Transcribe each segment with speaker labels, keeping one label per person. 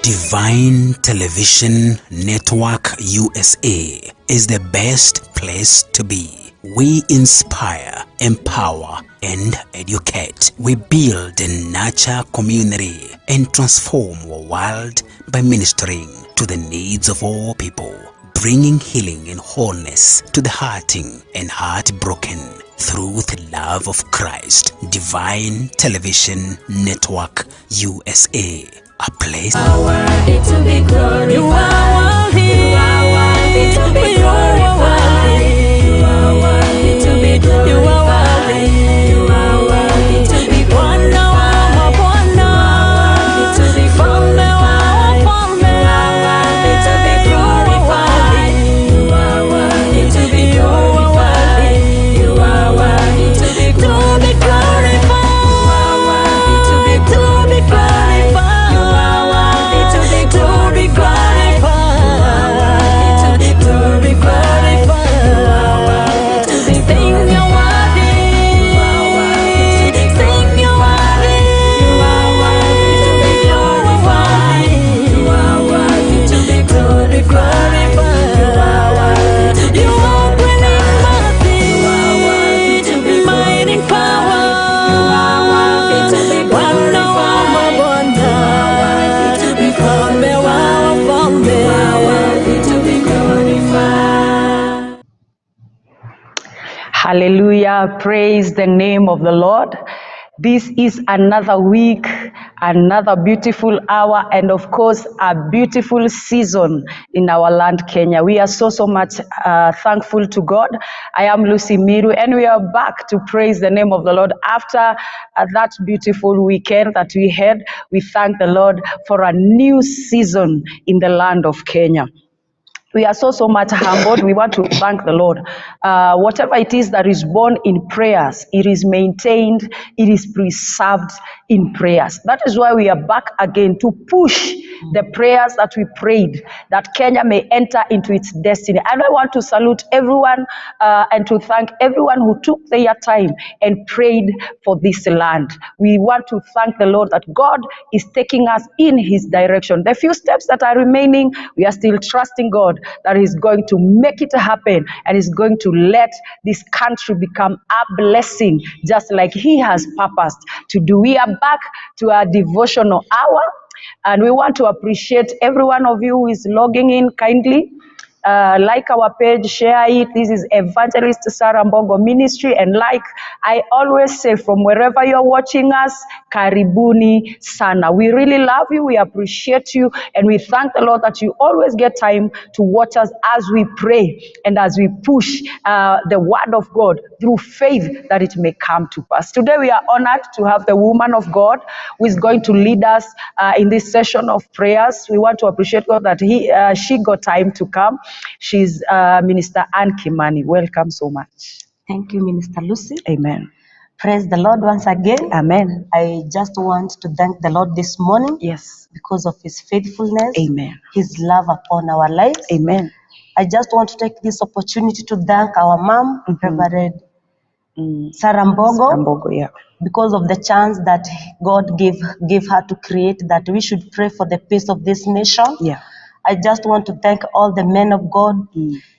Speaker 1: Divine Television Network USA is the best place to be. We inspire, empower, and educate. We build and nurture community and transform our world by ministering to the needs of all people, bringing healing and wholeness to the hurting and heartbroken through the love of Christ. Divine Television Network USA. A place
Speaker 2: you are worthy to be glorified. You are worthy to be glorified. You are worthy to be glorified. You are worthy to be glorified. You are worthy to be glorified. You are worthy to be glorified. You are worthy to be glorified. You are worthy to be glorified.
Speaker 3: Hallelujah. Praise the name of the Lord. This is another week, another beautiful hour, and of course, a beautiful season in our land, Kenya. We are so much thankful to God. I am Lucy Miru, and we are back to praise the name of the Lord. After that beautiful weekend that we had, we thank the Lord for a new season in the land of Kenya. We are so much humbled. We want to thank the Lord. Whatever it is that is born in prayers, it is maintained, it is preserved in prayers. That is why we are back again to push the prayers that we prayed, that Kenya may enter into its destiny. And I want to salute everyone and to thank everyone who took their time and prayed for this land. We want to thank the Lord that God is taking us in his direction. The few steps that are remaining, we are still trusting God that He's going to make it happen and is going to let this country become a blessing, just like He has purposed to do. We are back to our devotional hour, and we want to appreciate every one of you who is logging in kindly. Like our page, share it. This is Evangelist Sarah Mbogo Ministry, and like I always say, from wherever you're watching us, karibuni sana. We really love you, we appreciate you, and we thank the Lord that you always get time to watch us as we pray and as we push the word of God through faith that it may come to pass. Today we are honored to have the woman of God who is going to lead us in this session of prayers. We want to appreciate God that she got time to come. She's Minister Ann Kimani. Welcome so much.
Speaker 4: Thank you, Minister Lucy.
Speaker 3: Amen.
Speaker 4: Praise the Lord once again.
Speaker 3: Amen.
Speaker 4: I just want to thank the Lord this morning.
Speaker 3: Yes.
Speaker 4: Because of His faithfulness.
Speaker 3: Amen.
Speaker 4: His love upon our lives.
Speaker 3: Amen.
Speaker 4: I just want to take this opportunity to thank our mom, Reverend Sarah Mbogo.
Speaker 3: Mbogo, yeah.
Speaker 4: Because of the chance that God gave her to create, that we should pray for the peace of this nation.
Speaker 3: Yeah.
Speaker 4: I just want to thank all the men of God,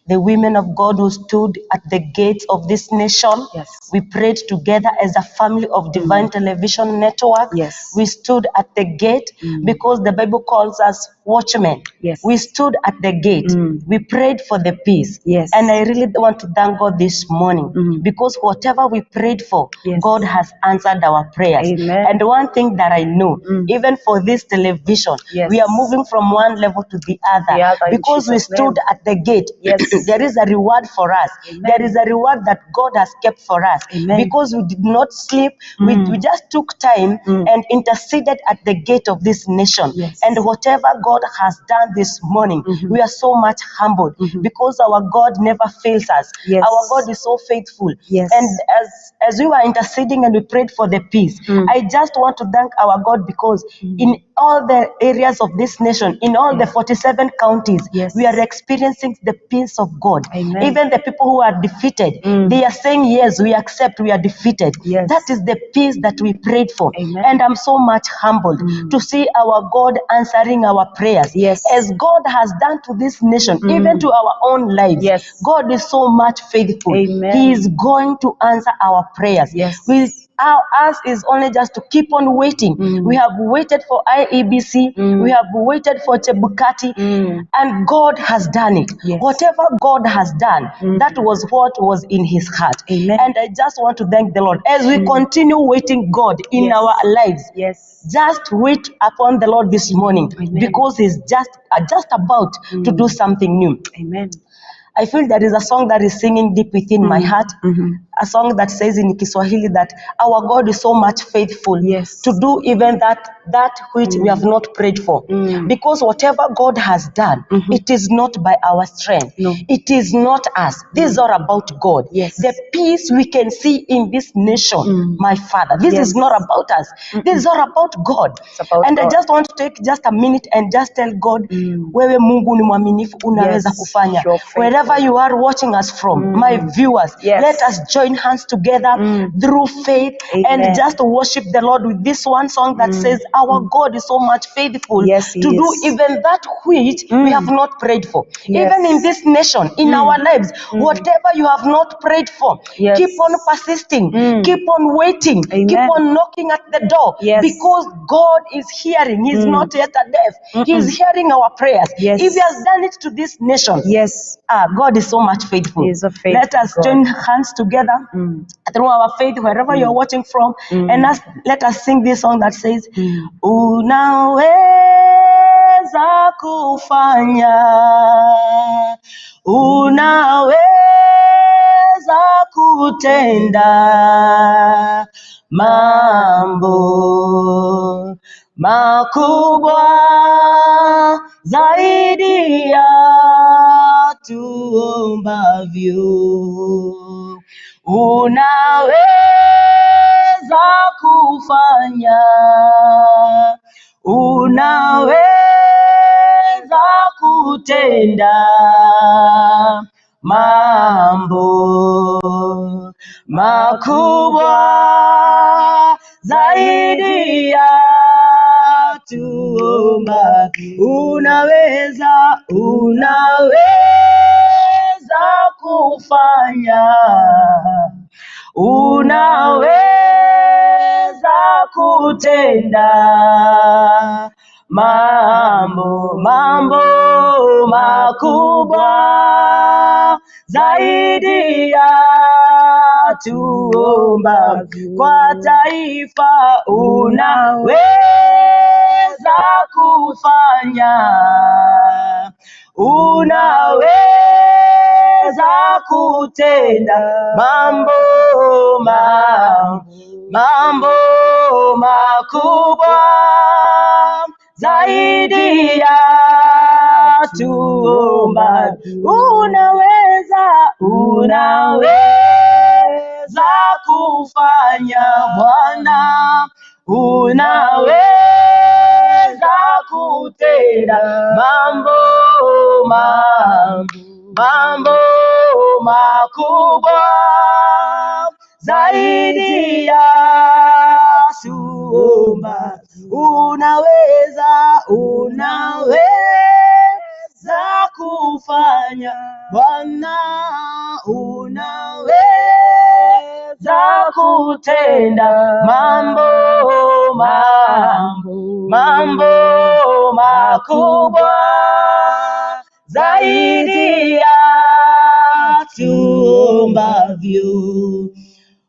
Speaker 4: the women of God who stood at the gates of this nation.
Speaker 3: Yes.
Speaker 4: We prayed together as a family of Divine Television Network.
Speaker 3: Yes.
Speaker 4: We stood at the gate because the Bible calls us watchmen.
Speaker 3: Yes.
Speaker 4: We stood at the gate. We prayed for the peace.
Speaker 3: Yes.
Speaker 4: And I really want to thank God this morning because whatever we prayed for,
Speaker 3: Yes.
Speaker 4: God has answered our prayers.
Speaker 3: Amen.
Speaker 4: And one thing that I know, even for this television,
Speaker 3: Yes.
Speaker 4: we are moving from one level to the other because we stood at the gate.
Speaker 3: Yes.
Speaker 4: There is a reward for us.
Speaker 3: Amen.
Speaker 4: There is a reward that God has kept for us.
Speaker 3: Amen.
Speaker 4: Because we did not sleep. We just took time and interceded at the gate of this nation.
Speaker 3: Yes.
Speaker 4: And whatever God has done this morning, we are so much humbled because our God never fails us.
Speaker 3: Yes.
Speaker 4: Our God is so faithful.
Speaker 3: Yes.
Speaker 4: And as we were interceding and we prayed for the peace, I just want to thank our God because in all the areas of this nation, in all the 47 counties,
Speaker 3: Yes.
Speaker 4: we are experiencing the peace of God.
Speaker 3: Amen.
Speaker 4: Even the people who are defeated, they are saying, yes, we accept we are defeated.
Speaker 3: Yes.
Speaker 4: That is the peace that we prayed for.
Speaker 3: Amen.
Speaker 4: And I'm so much humbled to see our God answering our prayers.
Speaker 3: Yes.
Speaker 4: As God has done to this nation, even to our own lives.
Speaker 3: Yes.
Speaker 4: God is so much faithful.
Speaker 3: Amen.
Speaker 4: He is going to answer our prayers.
Speaker 3: Yes.
Speaker 4: Ours is only just to keep on waiting. We have waited for IEBC, we have waited for Chebukati, and God has done it.
Speaker 3: Yes.
Speaker 4: Whatever God has done, that was what was in his heart.
Speaker 3: Amen.
Speaker 4: And I just want to thank the Lord as we continue waiting God in
Speaker 3: Yes.
Speaker 4: our lives.
Speaker 3: Yes.
Speaker 4: Just wait upon the Lord this morning,
Speaker 3: Amen.
Speaker 4: because he's just about to do something new.
Speaker 3: Amen.
Speaker 4: I feel there is a song that is singing deep within my heart. A song that says in Kiswahili that our God is so much faithful
Speaker 3: Yes.
Speaker 4: to do even that which we have not prayed for. Because whatever God has done, it is not by our strength.
Speaker 3: No.
Speaker 4: It is not us. This is all about God.
Speaker 3: Yes.
Speaker 4: The peace we can see in this nation, my Father. This
Speaker 3: Yes.
Speaker 4: is not about us. This is all about God.
Speaker 3: It's about
Speaker 4: And I
Speaker 3: God.
Speaker 4: just want to take just a minute and just tell God, wewe Mungu ni mwaminifu, unaweza
Speaker 3: Yes,
Speaker 4: kufanya.
Speaker 3: you're faithful.
Speaker 4: Wherever you are watching us from, my viewers,
Speaker 3: Yes.
Speaker 4: let us join hands together through faith
Speaker 3: Amen.
Speaker 4: and just worship the Lord with this one song that says, our God is so much faithful
Speaker 3: Yes, He
Speaker 4: to do
Speaker 3: is.
Speaker 4: even that which we have not prayed for.
Speaker 3: Yes.
Speaker 4: Even in this nation, in our lives, whatever you have not prayed for,
Speaker 3: Yes.
Speaker 4: keep on persisting, keep on waiting,
Speaker 3: Amen.
Speaker 4: keep on knocking at the door,
Speaker 3: Yes.
Speaker 4: because God is hearing. He's not yet a deaf. He's hearing our prayers.
Speaker 3: Yes.
Speaker 4: If He has done it to this nation,
Speaker 3: Yes.
Speaker 4: God is so much faithful.
Speaker 3: He is a faithful
Speaker 4: Let us
Speaker 3: God.
Speaker 4: join hands together through our faith, wherever you're watching from, and let us sing this song that says, unaweza kufanya, unaweza kutenda mambo makubwa zaidi ya tuombavyo. Unaweza kufanya, unaweza kutenda mambo makubwa zaidi ya tuombavyo. Unaweza kufanya, unaweza kutenda mambo makubwa zaidi ya tuombavyo. Kwa taifa unaweza kufanya, unaweza kutenda mambo makubwa zaidi ya tuombavyo. Unaweza kufanya Bwana, unaweza kutenda mambo makubwa zaidi ya tuombavyo. Unaweza kufanya Bwana, unaweza kutenda mambo makubwa zaidi ya tuombavyo.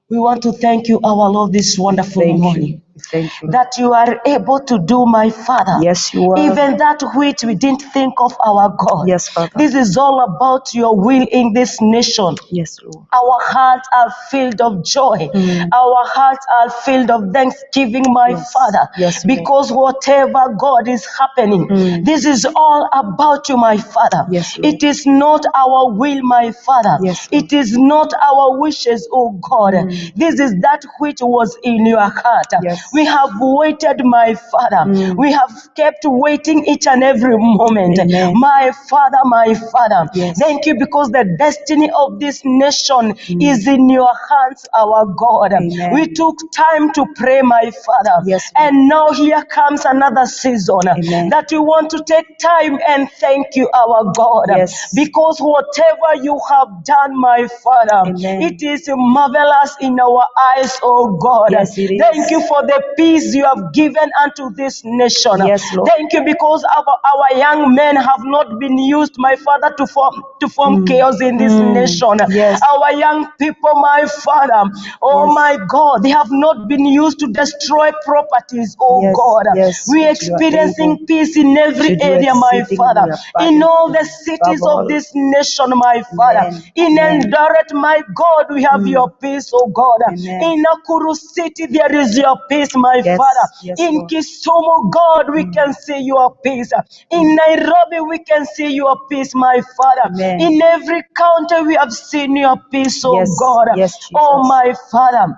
Speaker 4: We want to thank you, our Lord, this wonderful morning.
Speaker 3: Thank you.
Speaker 4: That you are able to do, my Father.
Speaker 3: Yes, you are.
Speaker 4: Even that which we didn't think of, our God.
Speaker 3: Yes, Father.
Speaker 4: This is all about your will in this nation.
Speaker 3: Yes, Lord.
Speaker 4: Our hearts are filled of joy. Our hearts are filled of thanksgiving, my Father.
Speaker 3: Yes, Lord.
Speaker 4: Because whatever God is happening, this is all about you, my Father.
Speaker 3: Yes, Lord.
Speaker 4: It is not our will, my Father.
Speaker 3: Yes, Lord.
Speaker 4: It is not our wishes, oh God. This is that which was in your heart.
Speaker 3: Yes.
Speaker 4: We have waited, my Father. We have kept waiting each and every moment.
Speaker 3: Amen.
Speaker 4: My Father.
Speaker 3: Yes.
Speaker 4: Thank you because the destiny of this nation is in your hands, our God.
Speaker 3: Amen.
Speaker 4: We took time to pray, my Father.
Speaker 3: Yes, Lord.
Speaker 4: And now here comes another season
Speaker 3: Amen.
Speaker 4: that we want to take time and thank you, our God.
Speaker 3: Yes.
Speaker 4: Because whatever you have done, my Father,
Speaker 3: Amen.
Speaker 4: it is marvelous in our eyes, oh God.
Speaker 3: Yes, it is.
Speaker 4: Thank you for the peace you have given unto this nation.
Speaker 3: Yes, Lord.
Speaker 4: Thank you because our young men have not been used, my Father, to form chaos in this nation.
Speaker 3: Yes.
Speaker 4: Our young people, my Father, oh
Speaker 3: Yes.
Speaker 4: my God, they have not been used to destroy properties, oh
Speaker 3: Yes,
Speaker 4: God.
Speaker 3: yes,
Speaker 4: We
Speaker 3: but you are
Speaker 4: experiencing
Speaker 3: able
Speaker 4: peace in every
Speaker 3: to do
Speaker 4: area, my
Speaker 3: exceedingly
Speaker 4: Father. In
Speaker 3: abundantly
Speaker 4: all the cities
Speaker 3: above
Speaker 4: of
Speaker 3: all.
Speaker 4: this nation, my Father.
Speaker 3: Amen.
Speaker 4: In
Speaker 3: Amen.
Speaker 4: Eldoret, my God, we have your peace, oh God.
Speaker 3: Amen.
Speaker 4: In Nakuru City, there is your peace, my
Speaker 3: Yes,
Speaker 4: Father.
Speaker 3: yes,
Speaker 4: In
Speaker 3: Lord.
Speaker 4: Kisumu, God, we can see your peace. In Nairobi, we can see your peace, my Father.
Speaker 3: Amen.
Speaker 4: In every county, we have seen your peace, oh
Speaker 3: Yes,
Speaker 4: God.
Speaker 3: yes, Jesus.
Speaker 4: Oh, my Father.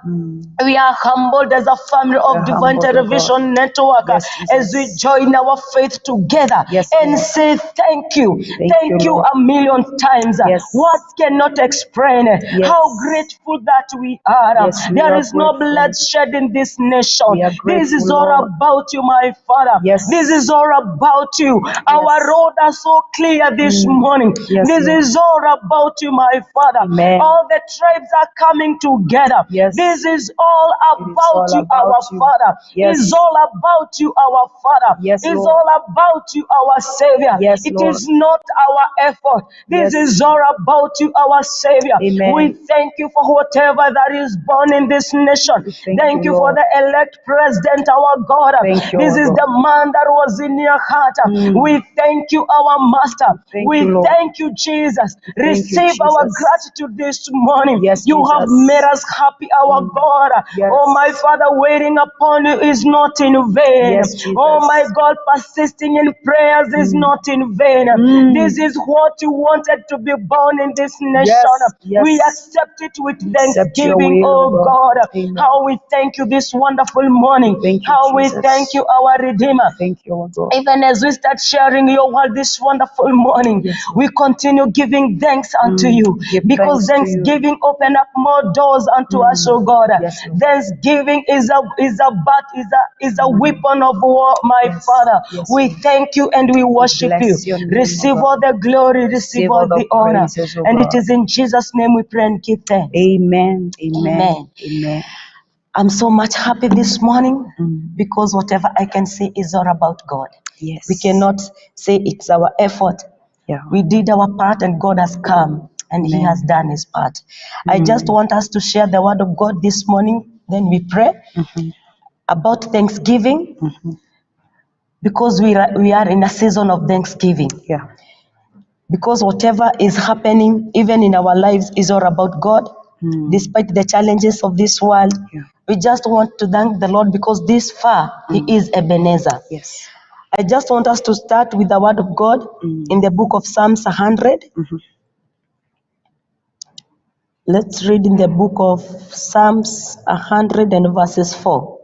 Speaker 4: We are humbled as a family
Speaker 3: We are
Speaker 4: of Divine
Speaker 3: humbled, oh God.
Speaker 4: Television Network
Speaker 3: Yes,
Speaker 4: as we
Speaker 3: Jesus.
Speaker 4: join our faith together
Speaker 3: Yes,
Speaker 4: and
Speaker 3: Lord.
Speaker 4: say thank you.
Speaker 3: Thank you, Lord.
Speaker 4: a million times.
Speaker 3: Yes.
Speaker 4: Words cannot explain
Speaker 3: Yes.
Speaker 4: how grateful that we are.
Speaker 3: Yes, we
Speaker 4: There
Speaker 3: are
Speaker 4: is no
Speaker 3: grateful.
Speaker 4: bloodshed in this nation.
Speaker 3: We are
Speaker 4: This is
Speaker 3: grateful,
Speaker 4: all
Speaker 3: Lord.
Speaker 4: about you, my Father.
Speaker 3: Yes.
Speaker 4: This is all about you. Our road are so clear this morning.
Speaker 3: Yes,
Speaker 4: This
Speaker 3: Lord.
Speaker 4: is all about you, my Father.
Speaker 3: Amen.
Speaker 4: All the tribes are coming together.
Speaker 3: Yes.
Speaker 4: This is all
Speaker 3: It is
Speaker 4: about
Speaker 3: all
Speaker 4: you,
Speaker 3: about
Speaker 4: our
Speaker 3: you.
Speaker 4: Father.
Speaker 3: Yes.
Speaker 4: It's all about you, our Father.
Speaker 3: Yes,
Speaker 4: It's
Speaker 3: Lord.
Speaker 4: all about you, our Savior.
Speaker 3: Yes,
Speaker 4: It
Speaker 3: Lord.
Speaker 4: is not our effort. This
Speaker 3: Yes.
Speaker 4: is all about you, our Savior.
Speaker 3: Amen.
Speaker 4: We thank you for whatever that is born in this nation.
Speaker 3: We thank
Speaker 4: Thank
Speaker 3: you,
Speaker 4: you for
Speaker 3: Lord.
Speaker 4: the elect president, our God.
Speaker 3: Thank you,
Speaker 4: This
Speaker 3: our
Speaker 4: is
Speaker 3: God.
Speaker 4: the man that was in your heart. We thank you, our Master.
Speaker 3: Thank
Speaker 4: We
Speaker 3: you, Lord.
Speaker 4: thank you, Jesus.
Speaker 3: Thank you,
Speaker 4: Receive our
Speaker 3: Jesus.
Speaker 4: gratitude this morning.
Speaker 3: Yes,
Speaker 4: You have
Speaker 3: Jesus.
Speaker 4: made us happy, our God.
Speaker 3: Yes.
Speaker 4: Oh, my Father, waiting upon you is not in vain.
Speaker 3: Yes, Jesus.
Speaker 4: Oh, my God, persisting in prayers is not in vain. This is what you wanted to be born in this nation.
Speaker 3: Yes, yes.
Speaker 4: We accept it with
Speaker 3: Accept your
Speaker 4: thanksgiving,
Speaker 3: will,
Speaker 4: oh
Speaker 3: God.
Speaker 4: God.
Speaker 3: Amen.
Speaker 4: How we thank you this wonderful morning.
Speaker 3: Thank you,
Speaker 4: How we
Speaker 3: Jesus.
Speaker 4: thank you, our Redeemer.
Speaker 3: Thank you, our God.
Speaker 4: Even as we start sharing your word this wonderful morning,
Speaker 3: Yes, Lord.
Speaker 4: we continue giving thanks unto you
Speaker 3: Give
Speaker 4: because
Speaker 3: thanks to you.
Speaker 4: thanksgiving open up more doors unto us, oh God.
Speaker 3: Yes, Lord.
Speaker 4: Thanksgiving is a weapon of war, my
Speaker 3: Yes,
Speaker 4: Father.
Speaker 3: yes,
Speaker 4: We
Speaker 3: Lord.
Speaker 4: thank you and we worship you.
Speaker 3: bless your name,
Speaker 4: Receive
Speaker 3: O
Speaker 4: all
Speaker 3: God.
Speaker 4: the glory, receive
Speaker 3: Receive
Speaker 4: all
Speaker 3: all the
Speaker 4: the honor.
Speaker 3: praises, O
Speaker 4: And it
Speaker 3: God.
Speaker 4: is in Jesus' name we pray and give thanks.
Speaker 3: Amen. Amen.
Speaker 4: Amen.
Speaker 3: Amen.
Speaker 4: I'm so much happy this morning because whatever I can say is all about God.
Speaker 3: Yes.
Speaker 4: We cannot say it's our effort.
Speaker 3: Yeah.
Speaker 4: We did our part and God has come and He
Speaker 3: Amen.
Speaker 4: has done His part. I just want us to share the word of God this morning. Then we pray about Thanksgiving because we are in a season of Thanksgiving.
Speaker 3: Yeah.
Speaker 4: Because whatever is happening, even in our lives, is all about God. Despite the challenges of this world,
Speaker 3: Yeah.
Speaker 4: we just want to thank the Lord because this far He is Ebenezer.
Speaker 3: Yes.
Speaker 4: I just want us to start with the word of God in the book of Psalms 100. Let's read in the book of Psalms 100 and verses 4.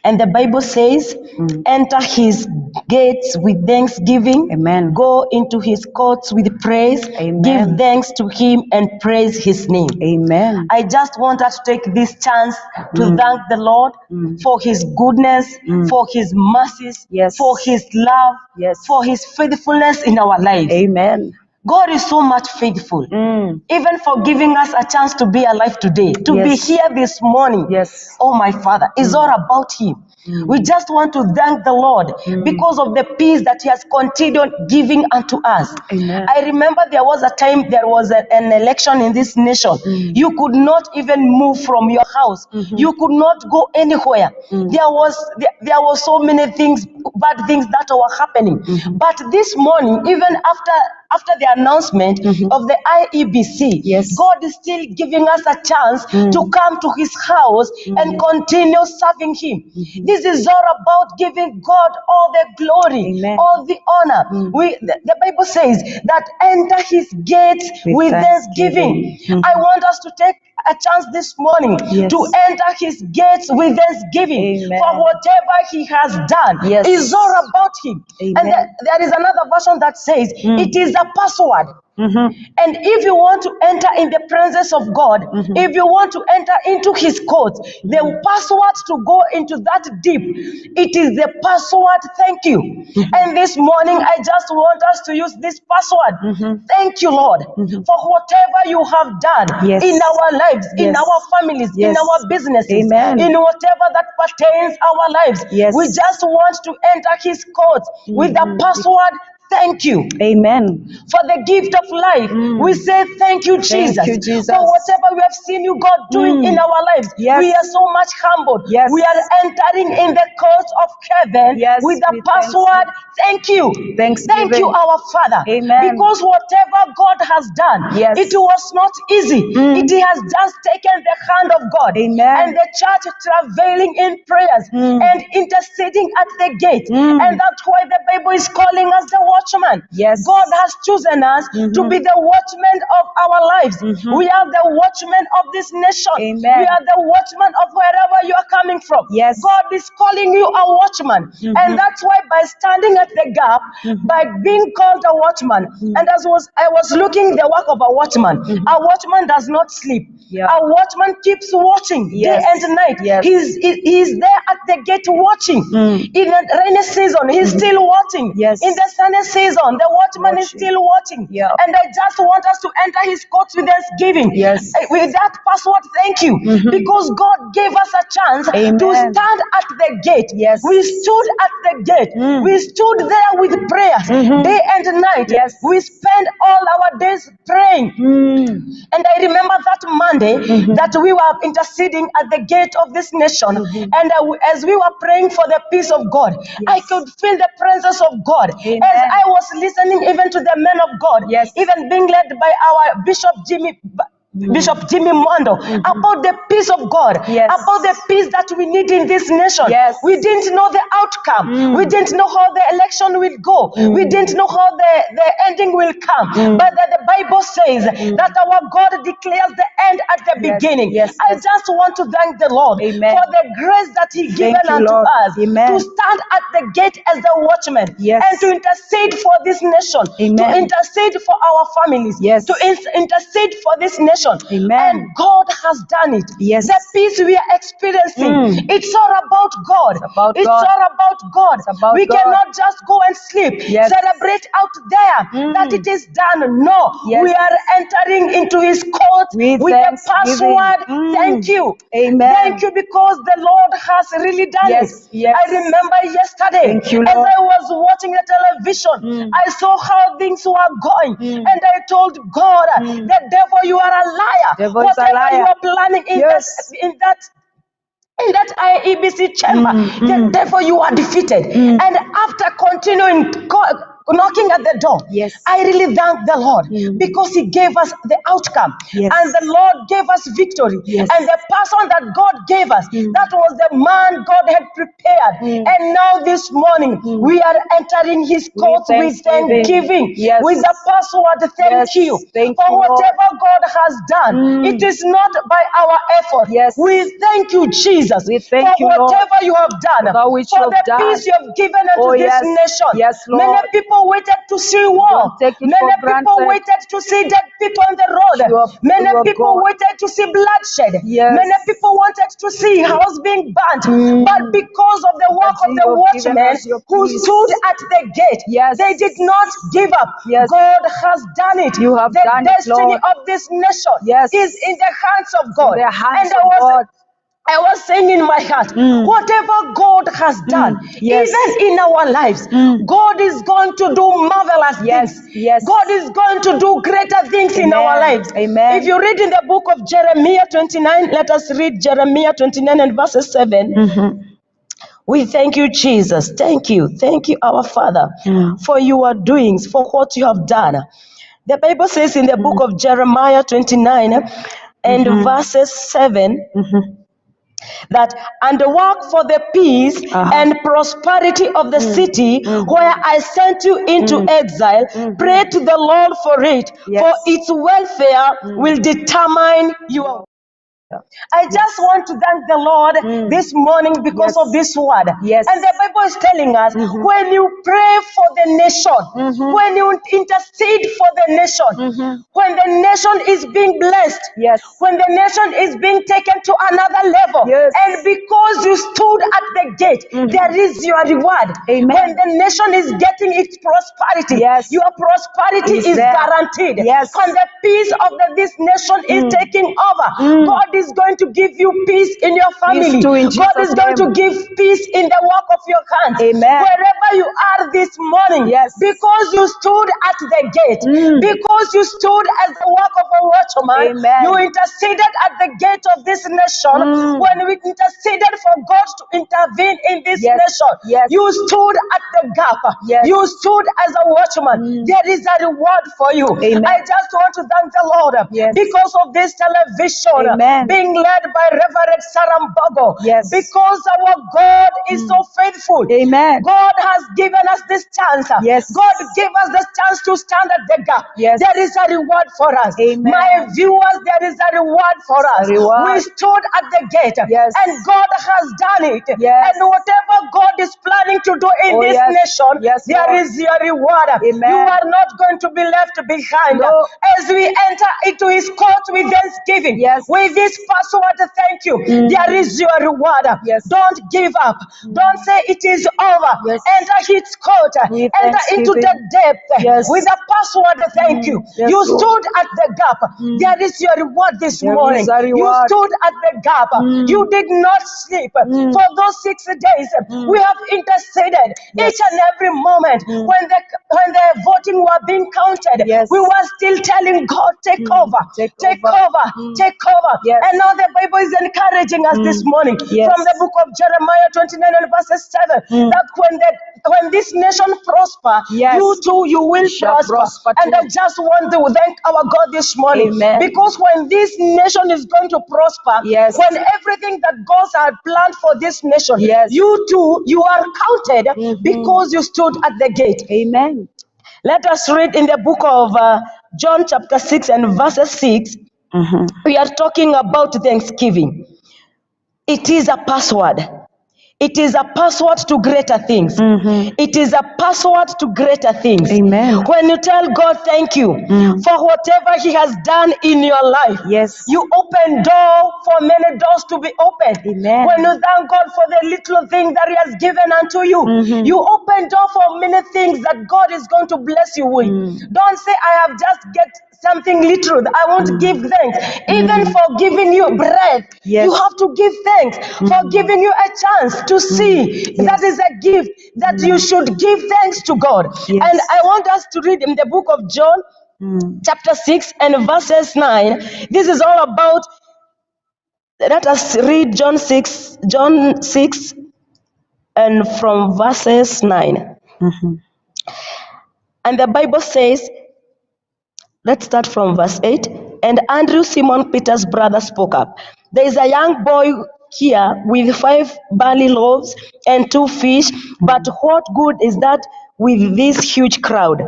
Speaker 4: And the Bible says, enter his gates with thanksgiving.
Speaker 3: Amen.
Speaker 4: Go into his courts with praise.
Speaker 3: Amen.
Speaker 4: Give thanks to him and praise his name.
Speaker 3: Amen.
Speaker 4: I just want us to take this chance to thank the Lord for his goodness, for his mercies,
Speaker 3: Yes.
Speaker 4: for his love,
Speaker 3: Yes.
Speaker 4: for his faithfulness in our lives.
Speaker 3: Amen.
Speaker 4: God is so much faithful. Even for giving us a chance to be alive today, to be
Speaker 3: Yes.
Speaker 4: here this morning.
Speaker 3: Yes.
Speaker 4: Oh, my Father, it's all about Him. We just want to thank the Lord because of the peace that He has continued giving unto us.
Speaker 3: Amen.
Speaker 4: I remember there was a time there was an election in this nation. You could not even move from your house. You could not go anywhere. There was so many things, bad things that were happening. But this morning, even after the announcement of the IEBC,
Speaker 3: Yes.
Speaker 4: God is still giving us a chance to come to His house and continue serving Him. This is all about giving God all the glory,
Speaker 3: Amen.
Speaker 4: all the honor. The Bible says that enter His gates with thanksgiving. I want us to take a chance this morning
Speaker 3: Yes.
Speaker 4: to enter his gates with thanksgiving
Speaker 3: Amen.
Speaker 4: for whatever he has done.
Speaker 3: Yes.
Speaker 4: It's all about him.
Speaker 3: Amen.
Speaker 4: And there is another version that says it is a password. And if you want to enter in the presence of God, if you want to enter into his courts, the password to go into that deep, it is the password thank you. And this morning I just want us to use this password. Thank you, Lord, for whatever you have done
Speaker 3: Yes.
Speaker 4: in our lives, in
Speaker 3: Yes.
Speaker 4: our families, in
Speaker 3: Yes.
Speaker 4: our businesses,
Speaker 3: Amen.
Speaker 4: in whatever that pertains our lives.
Speaker 3: Yes.
Speaker 4: We just want to enter his courts with the password thank you.
Speaker 3: Amen.
Speaker 4: For the gift of life, we say thank you, Jesus.
Speaker 3: you, Jesus.
Speaker 4: For whatever we have seen you, God, doing in our lives.
Speaker 3: Yes.
Speaker 4: We are so much humbled.
Speaker 3: Yes.
Speaker 4: We are entering in the courts of heaven
Speaker 3: Yes,
Speaker 4: with the
Speaker 3: we thank
Speaker 4: password thank you.
Speaker 3: Thanksgiving.
Speaker 4: Thank you, our Father.
Speaker 3: Amen.
Speaker 4: Because whatever God has done,
Speaker 3: Yes.
Speaker 4: it was not easy. It has just taken the hand of God.
Speaker 3: Amen.
Speaker 4: And the church travailing in prayers and interceding at the gate. And that's why the Bible is calling us the watchman.
Speaker 3: Yes.
Speaker 4: God has chosen us to be the watchmen of our lives. We are the watchmen of this nation.
Speaker 3: Amen.
Speaker 4: We are the watchmen of wherever you are coming from.
Speaker 3: Yes.
Speaker 4: God is calling you a watchman. And that's why by standing at the gap, by being called a watchman, and I was looking the work of a watchman does not sleep.
Speaker 3: Yeah.
Speaker 4: A watchman keeps watching
Speaker 3: Yes.
Speaker 4: day and night.
Speaker 3: Yes.
Speaker 4: He's there at the gate watching. In the rainy season, he's still watching.
Speaker 3: Yes.
Speaker 4: In the sunny season, the watchman is
Speaker 3: Watching.
Speaker 4: still watching.
Speaker 3: Yeah.
Speaker 4: And I just want us to enter his courts with thanksgiving.
Speaker 3: Yes.
Speaker 4: With that password, thank you. Because God gave us a chance
Speaker 3: Amen.
Speaker 4: to stand at the gate.
Speaker 3: Yes.
Speaker 4: We stood at the gate. We stood there with prayers day and night.
Speaker 3: Yes.
Speaker 4: We spent all our days praying. And I remember that Monday that we were interceding at the gate of this nation. And as we were praying for the peace of God, I could feel the presence of God.
Speaker 3: Amen.
Speaker 4: As I was listening even to the men of God,
Speaker 3: Yes.
Speaker 4: even being led by our Bishop Jimmy Mondo, about the peace of God,
Speaker 3: Yes.
Speaker 4: about the peace that we need in this nation.
Speaker 3: Yes.
Speaker 4: We didn't know the outcome. We didn't know how the election will go. We didn't know how the ending will come. But that the Bible says that our God declares the end at the
Speaker 3: Yes.
Speaker 4: beginning.
Speaker 3: Yes.
Speaker 4: I just want to thank the Lord
Speaker 3: Amen.
Speaker 4: for the grace that He given
Speaker 3: you,
Speaker 4: unto
Speaker 3: Lord.
Speaker 4: us
Speaker 3: Amen.
Speaker 4: to stand at the gate as the watchman
Speaker 3: Yes.
Speaker 4: and to intercede for this nation,
Speaker 3: Amen.
Speaker 4: to intercede for our families,
Speaker 3: Yes.
Speaker 4: to intercede for this nation.
Speaker 3: Amen.
Speaker 4: And God has done it.
Speaker 3: Yes.
Speaker 4: The peace we are experiencing, it's all about God.
Speaker 3: about
Speaker 4: It's
Speaker 3: God.
Speaker 4: all about God.
Speaker 3: It's about
Speaker 4: We
Speaker 3: God.
Speaker 4: cannot just go and sleep,
Speaker 3: Yes.
Speaker 4: celebrate out there that it is done. No,
Speaker 3: Yes.
Speaker 4: we are entering into His court
Speaker 3: With
Speaker 4: with the
Speaker 3: thanksgiving.
Speaker 4: password. Thank you.
Speaker 3: Amen.
Speaker 4: Thank you because the Lord has really done
Speaker 3: Yes,
Speaker 4: it.
Speaker 3: yes.
Speaker 4: I remember yesterday
Speaker 3: Thank you,
Speaker 4: as
Speaker 3: Lord.
Speaker 4: I was watching the television, I saw how things were going, and I told God, the devil, you are a liar.
Speaker 3: Devil is a
Speaker 4: Whatever
Speaker 3: liar.
Speaker 4: you are planning in
Speaker 3: Yes.
Speaker 4: that IEBC chamber, the devil, you are defeated. And after continuing knocking at the door,
Speaker 3: Yes.
Speaker 4: I really thank the Lord because He gave us the outcome,
Speaker 3: Yes.
Speaker 4: and the Lord gave us victory.
Speaker 3: Yes.
Speaker 4: And the person that God gave us, that was the man God had prepared. And now this morning, we are entering His courts with thanksgiving,
Speaker 3: Yes.
Speaker 4: with the password thank
Speaker 3: Yes.
Speaker 4: you
Speaker 3: Thank
Speaker 4: for
Speaker 3: you, Lord.
Speaker 4: whatever God has done. It is not by our effort.
Speaker 3: Yes.
Speaker 4: We thank you, Jesus,
Speaker 3: We thank
Speaker 4: for
Speaker 3: you, Lord,
Speaker 4: whatever you have done,
Speaker 3: for that which
Speaker 4: for
Speaker 3: you
Speaker 4: the
Speaker 3: have done.
Speaker 4: peace you have given unto
Speaker 3: Oh,
Speaker 4: this
Speaker 3: yes.
Speaker 4: nation.
Speaker 3: Yes, Lord.
Speaker 4: Many people waited to see war.
Speaker 3: Don't take it
Speaker 4: Many
Speaker 3: for
Speaker 4: people
Speaker 3: granted.
Speaker 4: waited to see dead people on the
Speaker 3: You
Speaker 4: road.
Speaker 3: are-
Speaker 4: Many
Speaker 3: you are
Speaker 4: people
Speaker 3: God.
Speaker 4: waited to see bloodshed.
Speaker 3: Yes.
Speaker 4: Many people wanted to see house being burnt. But because of the work of
Speaker 3: you
Speaker 4: the
Speaker 3: have given
Speaker 4: watchmen
Speaker 3: us your
Speaker 4: who
Speaker 3: peace.
Speaker 4: stood at the gate,
Speaker 3: Yes.
Speaker 4: they did not give up.
Speaker 3: Yes.
Speaker 4: God has done it.
Speaker 3: You have
Speaker 4: the
Speaker 3: done it,
Speaker 4: destiny
Speaker 3: Lord.
Speaker 4: of this nation
Speaker 3: Yes.
Speaker 4: is in the hands of God.
Speaker 3: the hands
Speaker 4: And
Speaker 3: of God.
Speaker 4: I was saying in my heart, whatever God has done,
Speaker 3: Yes.
Speaker 4: even in our lives, God is going to do marvelous
Speaker 3: Yes,
Speaker 4: things.
Speaker 3: yes.
Speaker 4: God is going to do greater things in our
Speaker 3: Amen,
Speaker 4: lives.
Speaker 3: amen.
Speaker 4: If you read in the book of Jeremiah 29, let us read Jeremiah 29 and verses 7. We thank you, Jesus. Thank you, our Father, for your doings, for what you have done. The Bible says in the book of Jeremiah 29 and verses 7, that and work for the peace and prosperity of the city where I sent you into exile. Pray to the Lord for it,
Speaker 3: Yes.
Speaker 4: for its welfare will determine your I just want to thank the Lord this morning because of this word.
Speaker 3: Yes.
Speaker 4: And the Bible is telling us when you pray for the nation, when you intercede for the nation, when the nation is being blessed,
Speaker 3: Yes.
Speaker 4: when the nation is being taken to another level,
Speaker 3: Yes.
Speaker 4: and because you stood at the gate, there is your reward.
Speaker 3: Amen.
Speaker 4: When the nation is getting its prosperity,
Speaker 3: Yes.
Speaker 4: your prosperity is
Speaker 3: there.
Speaker 4: guaranteed.
Speaker 3: Yes.
Speaker 4: When the peace of this nation is taking over, God is going to give you peace in your family.
Speaker 3: too, in
Speaker 4: God is
Speaker 3: Jesus'
Speaker 4: going to
Speaker 3: name.
Speaker 4: give peace in the work of your hands.
Speaker 3: Amen.
Speaker 4: Wherever you are this morning,
Speaker 3: Yes.
Speaker 4: because you stood at the gate, because you stood as the work of a watchman,
Speaker 3: Amen.
Speaker 4: you interceded at the gate of this nation. When we interceded for God to intervene in this
Speaker 3: Yes.
Speaker 4: nation,
Speaker 3: Yes.
Speaker 4: you stood at the gap.
Speaker 3: Yes.
Speaker 4: You stood as a watchman. There is a reward for you.
Speaker 3: Amen.
Speaker 4: I just want to thank the Lord
Speaker 3: Yes.
Speaker 4: because of this television
Speaker 3: Amen.
Speaker 4: being led by Reverend Sarah Mbogo.
Speaker 3: Yes.
Speaker 4: Because our God is so faithful.
Speaker 3: Amen.
Speaker 4: God has given us this chance.
Speaker 3: Yes.
Speaker 4: God gave us this chance to stand at the gap.
Speaker 3: Yes.
Speaker 4: There is a reward for us.
Speaker 3: Amen.
Speaker 4: My viewers, there is a reward for us.
Speaker 3: reward.
Speaker 4: We stood at the gate,
Speaker 3: Yes.
Speaker 4: and God has done it.
Speaker 3: Yes.
Speaker 4: And whatever God is planning to do in this
Speaker 3: yes.
Speaker 4: nation,
Speaker 3: Yes,
Speaker 4: there
Speaker 3: Lord.
Speaker 4: is your reward.
Speaker 3: Amen.
Speaker 4: You are not going to be left behind.
Speaker 3: No.
Speaker 4: As we enter into His court with thanksgiving,
Speaker 3: Yes.
Speaker 4: with this password, thank you, there is your reward.
Speaker 3: Yes.
Speaker 4: Don't give up. Don't say it is over.
Speaker 3: Yes.
Speaker 4: Enter His court.
Speaker 3: With
Speaker 4: Enter into the
Speaker 3: thanksgiving.
Speaker 4: depth
Speaker 3: Yes.
Speaker 4: with a password, thank you.
Speaker 3: Yes,
Speaker 4: You
Speaker 3: Lord.
Speaker 4: stood at the gap. There is your reward this
Speaker 3: There
Speaker 4: morning.
Speaker 3: is a
Speaker 4: You
Speaker 3: reward.
Speaker 4: stood at the gap. You did not sleep. For those 6 days, we have interceded
Speaker 3: Yes.
Speaker 4: each and every moment. When the voting were being counted,
Speaker 3: Yes.
Speaker 4: we were still telling God, take over,
Speaker 3: Take
Speaker 4: take
Speaker 3: over.
Speaker 4: over, take over.
Speaker 3: Yes.
Speaker 4: And now the Bible is encouraging us this morning
Speaker 3: Yes.
Speaker 4: from the book of Jeremiah 29 and verses 7 that when this nation prosper,
Speaker 3: Yes.
Speaker 4: you too, you will
Speaker 3: shall
Speaker 4: prosper.
Speaker 3: prosper
Speaker 4: And
Speaker 3: too.
Speaker 4: I just want to thank our God this morning.
Speaker 3: Amen.
Speaker 4: Because when this nation is going to prosper,
Speaker 3: Yes.
Speaker 4: when everything that God had planned for this nation,
Speaker 3: Yes.
Speaker 4: you too, you are counted because you stood at the gate.
Speaker 3: Amen.
Speaker 4: Let us read in the book of John chapter 6 and verses 6. We are talking about thanksgiving. It is a password. It is a password to greater things. It is a password to greater things.
Speaker 3: Amen.
Speaker 4: When you tell God thank you for whatever He has done in your life,
Speaker 3: Yes.
Speaker 4: you open door for many doors to be opened.
Speaker 3: Amen.
Speaker 4: When you thank God for the little thing that He has given unto you, you open door for many things that God is going to bless you with. Don't say, I have just get something little. I won't give thanks. Even for giving you breath,
Speaker 3: Yes.
Speaker 4: you have to give thanks. For giving you a chance to see. That is a gift that you should give thanks to God.
Speaker 3: Yes.
Speaker 4: And I want us to read in the book of John, chapter 6 and verses 9. This is all about, let us read John 6 and from verses 9. And the Bible says, let's start from verse 8. And Andrew, Simon Peter's brother, spoke up. There is a young boy here with 5 barley loaves and 2 fish, but what good is that with this huge crowd?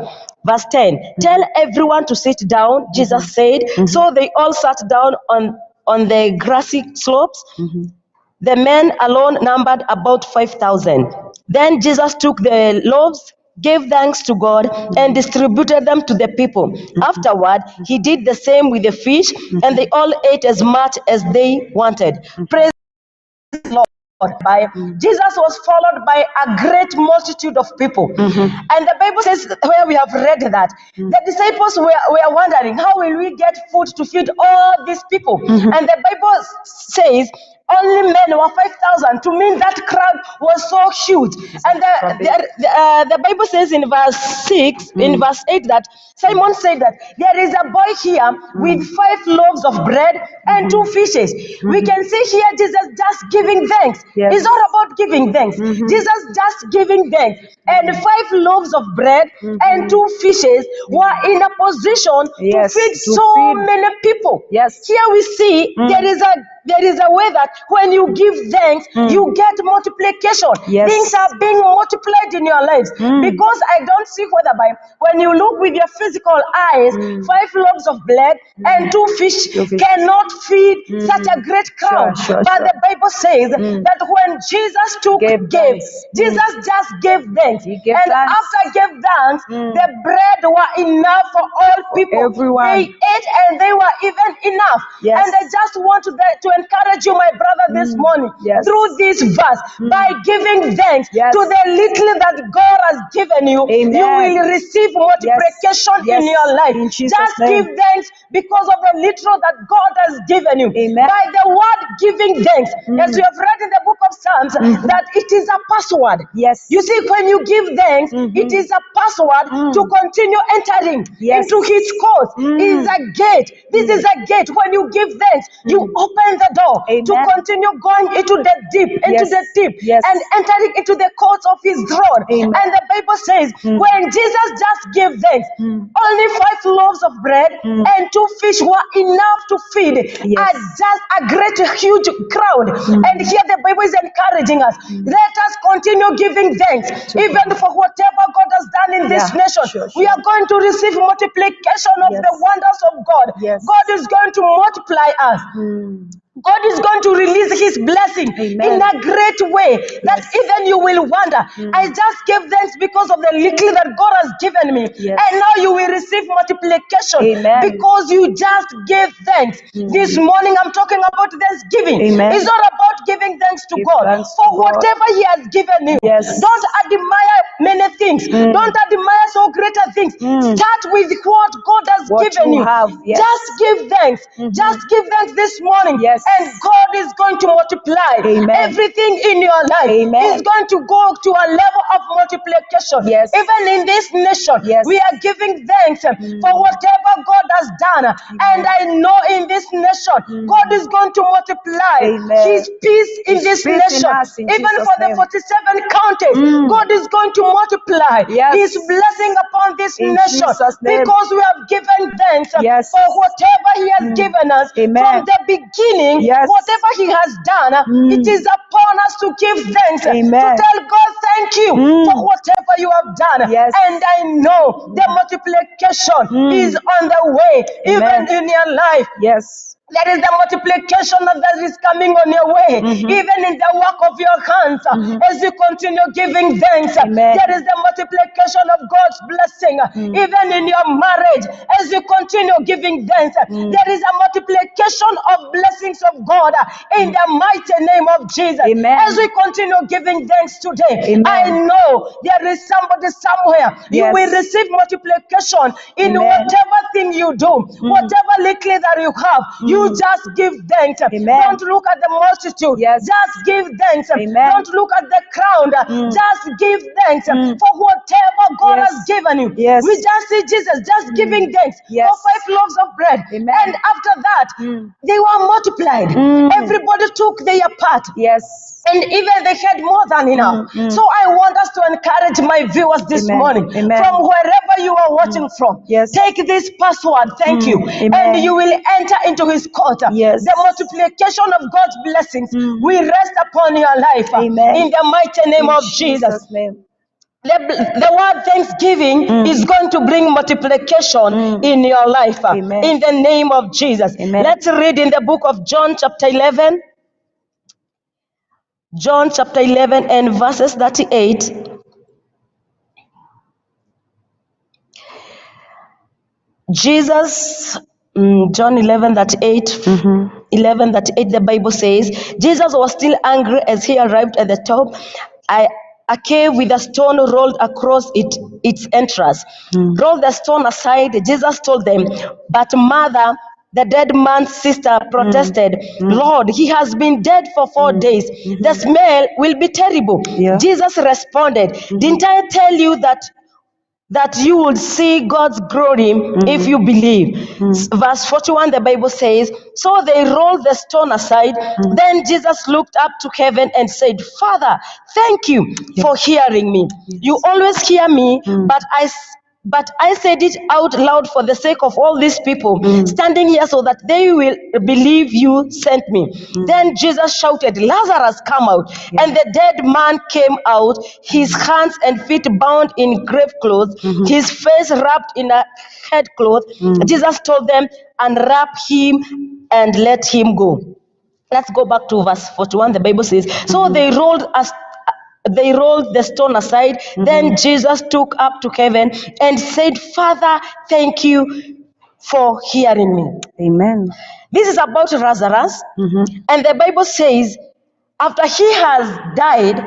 Speaker 4: Verse 10. Tell everyone to sit down, Jesus said. So they all sat down on the grassy slopes. The men alone numbered about 5,000. Then Jesus took the loaves, gave thanks to God, and distributed them to the people. Afterward, He did the same with the fish, and they all ate as much as they wanted. Praise the Lord. Jesus was followed by a great multitude of people. And the Bible says, where we have read that, the disciples were wondering, how will we get food to feed all these people? And the Bible says, only men were 5,000, to mean that crowd was so huge. And the Bible says in verse 6, in verse 8, that Simon said that there is a boy here with 5 loaves of bread and 2 fishes. We can see here Jesus just giving thanks.
Speaker 3: Yes.
Speaker 4: It's all about giving thanks. Jesus just giving thanks. And 5 loaves of bread and 2 fishes were in a position
Speaker 3: Yes,
Speaker 4: to feed
Speaker 3: to
Speaker 4: so
Speaker 3: feed.
Speaker 4: many people.
Speaker 3: Yes.
Speaker 4: Here we see there is a there is a way that when you give thanks, you get multiplication.
Speaker 3: Yes.
Speaker 4: Things are being multiplied in your lives. Because I don't see whether by when you look with your physical eyes, 5 loaves of bread and 2 fish cannot feed such a great crowd.
Speaker 3: Sure,
Speaker 4: but
Speaker 3: sure.
Speaker 4: the Bible says that when Jesus
Speaker 3: Gave
Speaker 4: gave,
Speaker 3: thanks.
Speaker 4: Jesus just gave thanks.
Speaker 3: He gave
Speaker 4: And
Speaker 3: thanks.
Speaker 4: after gave thanks, the bread were enough for all people.
Speaker 3: everyone.
Speaker 4: They ate and they were even enough.
Speaker 3: Yes.
Speaker 4: And I just want to encourage you, my brother, this morning,
Speaker 3: Yes.
Speaker 4: through this verse, by giving thanks
Speaker 3: Yes.
Speaker 4: to the little that God has given you,
Speaker 3: Amen.
Speaker 4: you will receive multiplication
Speaker 3: Yes.
Speaker 4: in your life.
Speaker 3: In Jesus'
Speaker 4: Just
Speaker 3: name.
Speaker 4: give thanks because of the little that God has given you.
Speaker 3: Amen.
Speaker 4: By the word giving thanks, as we have read in the book of Psalms, that it is a password.
Speaker 3: Yes.
Speaker 4: You see, when you give thanks, it is a password to continue entering
Speaker 3: Yes.
Speaker 4: into His course. It is a gate. This is a gate. When you give thanks, you open the door to
Speaker 3: Amen.
Speaker 4: continue going into the deep, into
Speaker 3: Yes.
Speaker 4: the deep,
Speaker 3: Yes.
Speaker 4: and entering into the courts of His throne.
Speaker 3: Amen.
Speaker 4: And the Bible says, when Jesus just gave thanks, only 5 loaves of bread and 2 fish were enough to feed just a great, huge crowd. And here the Bible is encouraging us. Let us continue giving thanks, even for whatever God has done in this nation.
Speaker 3: Sure,
Speaker 4: We are going to receive multiplication of
Speaker 3: Yes.
Speaker 4: the wonders of God.
Speaker 3: Yes.
Speaker 4: God is going to multiply us. God is going to release His blessing
Speaker 3: Amen.
Speaker 4: in a great way that even you will wonder. I just gave thanks because of the little that God has given me.
Speaker 3: Yes.
Speaker 4: And now you will receive multiplication
Speaker 3: Amen.
Speaker 4: because you just gave thanks. This morning I'm talking about thanksgiving.
Speaker 3: Amen.
Speaker 4: It's not about giving thanks to
Speaker 3: Give
Speaker 4: God
Speaker 3: thanks
Speaker 4: for
Speaker 3: to God.
Speaker 4: whatever He has given you.
Speaker 3: Yes.
Speaker 4: Don't admire many things. Don't admire so greater things. Start with what God has
Speaker 3: What
Speaker 4: given
Speaker 3: you
Speaker 4: you.
Speaker 3: have, yes.
Speaker 4: Just give thanks. Just give thanks this morning.
Speaker 3: Yes.
Speaker 4: And God is going to multiply
Speaker 3: Amen.
Speaker 4: everything in your life.
Speaker 3: Amen.
Speaker 4: Is going to go to a level of multiplication.
Speaker 3: Yes.
Speaker 4: Even in this nation,
Speaker 3: Yes.
Speaker 4: we are giving thanks for whatever God has done. And I know in this nation, God is going to multiply
Speaker 3: Amen.
Speaker 4: His peace in
Speaker 3: His
Speaker 4: this
Speaker 3: peace in
Speaker 4: nation.
Speaker 3: us, in
Speaker 4: Even
Speaker 3: Jesus'
Speaker 4: for the
Speaker 3: name.
Speaker 4: 47 counties, God is going to multiply
Speaker 3: Yes.
Speaker 4: His blessing upon this
Speaker 3: In
Speaker 4: nation
Speaker 3: Jesus' name.
Speaker 4: because we have given thanks
Speaker 3: Yes.
Speaker 4: for whatever He has given us
Speaker 3: Amen.
Speaker 4: from the beginning.
Speaker 3: Yes.
Speaker 4: Whatever He has done, it is upon us to give thanks,
Speaker 3: Amen.
Speaker 4: to tell God thank you for whatever you have done.
Speaker 3: Yes.
Speaker 4: And I know the multiplication is on the way,
Speaker 3: Amen.
Speaker 4: even in your life.
Speaker 3: Yes.
Speaker 4: There is the multiplication that is coming on your way, even in the work of your hands. As you continue giving thanks,
Speaker 3: Amen.
Speaker 4: there is the multiplication of God's blessing, even in your marriage. As you continue giving thanks, there is a multiplication of blessings of God in the mighty name of Jesus.
Speaker 3: Amen.
Speaker 4: As we continue giving thanks today,
Speaker 3: Amen.
Speaker 4: I know there is somebody somewhere. You
Speaker 3: Yes.
Speaker 4: will receive multiplication in
Speaker 3: Amen.
Speaker 4: whatever thing you do, whatever little that you have. You just give thanks.
Speaker 3: Amen.
Speaker 4: Don't look at the multitude.
Speaker 3: Yes.
Speaker 4: Just give thanks.
Speaker 3: Amen.
Speaker 4: Don't look at the crowd. Just give thanks for whatever God
Speaker 3: Yes.
Speaker 4: has given you.
Speaker 3: Yes.
Speaker 4: We just see Jesus just giving thanks
Speaker 3: Yes.
Speaker 4: for 5 loaves of bread.
Speaker 3: Amen.
Speaker 4: And after that, they were multiplied. Everybody took their part.
Speaker 3: Yes.
Speaker 4: And even they had more than enough. So I want us to encourage my viewers this
Speaker 3: Amen.
Speaker 4: morning,
Speaker 3: Amen.
Speaker 4: from wherever you are watching from.
Speaker 3: Yes.
Speaker 4: Take this password, thank you,
Speaker 3: Amen.
Speaker 4: and you will enter into His court.
Speaker 3: Yes.
Speaker 4: The multiplication of God's blessings will rest upon your life.
Speaker 3: Amen.
Speaker 4: In the mighty name
Speaker 3: In
Speaker 4: of Jesus.
Speaker 3: name.
Speaker 4: The word thanksgiving is going to bring multiplication in your life.
Speaker 3: Amen.
Speaker 4: In the name of Jesus.
Speaker 3: Amen.
Speaker 4: Let's read in the book of John chapter 11. John chapter 11 and verses 38. Jesus, John 11:38, 11:38, the Bible says, Jesus was still angry as he arrived at the top. A cave with a stone rolled across its entrance. Roll the stone aside, Jesus told them. But Martha, the dead man's sister, protested, Lord, he has been dead for 4 days. The smell will be terrible.
Speaker 3: Yeah.
Speaker 4: Jesus responded, didn't I tell you that you would see God's glory if you believe? Verse 41, the Bible says, so they rolled the stone aside. Then Jesus looked up to heaven and said, Father, thank you for hearing me. You always hear me, but But I said it out loud for the sake of all these people standing here so that they will believe you sent me. Then Jesus shouted, Lazarus, come out. And the dead man came out, his hands and feet bound in grave clothes, his face wrapped in a headcloth. Jesus told them, unwrap him and let him go. Let's go back to verse 41. The Bible says, so they rolled the stone aside. Then Jesus took up to heaven and said, Father, thank you for hearing me.
Speaker 3: Amen.
Speaker 4: This is about Lazarus. And the Bible says, after he has died,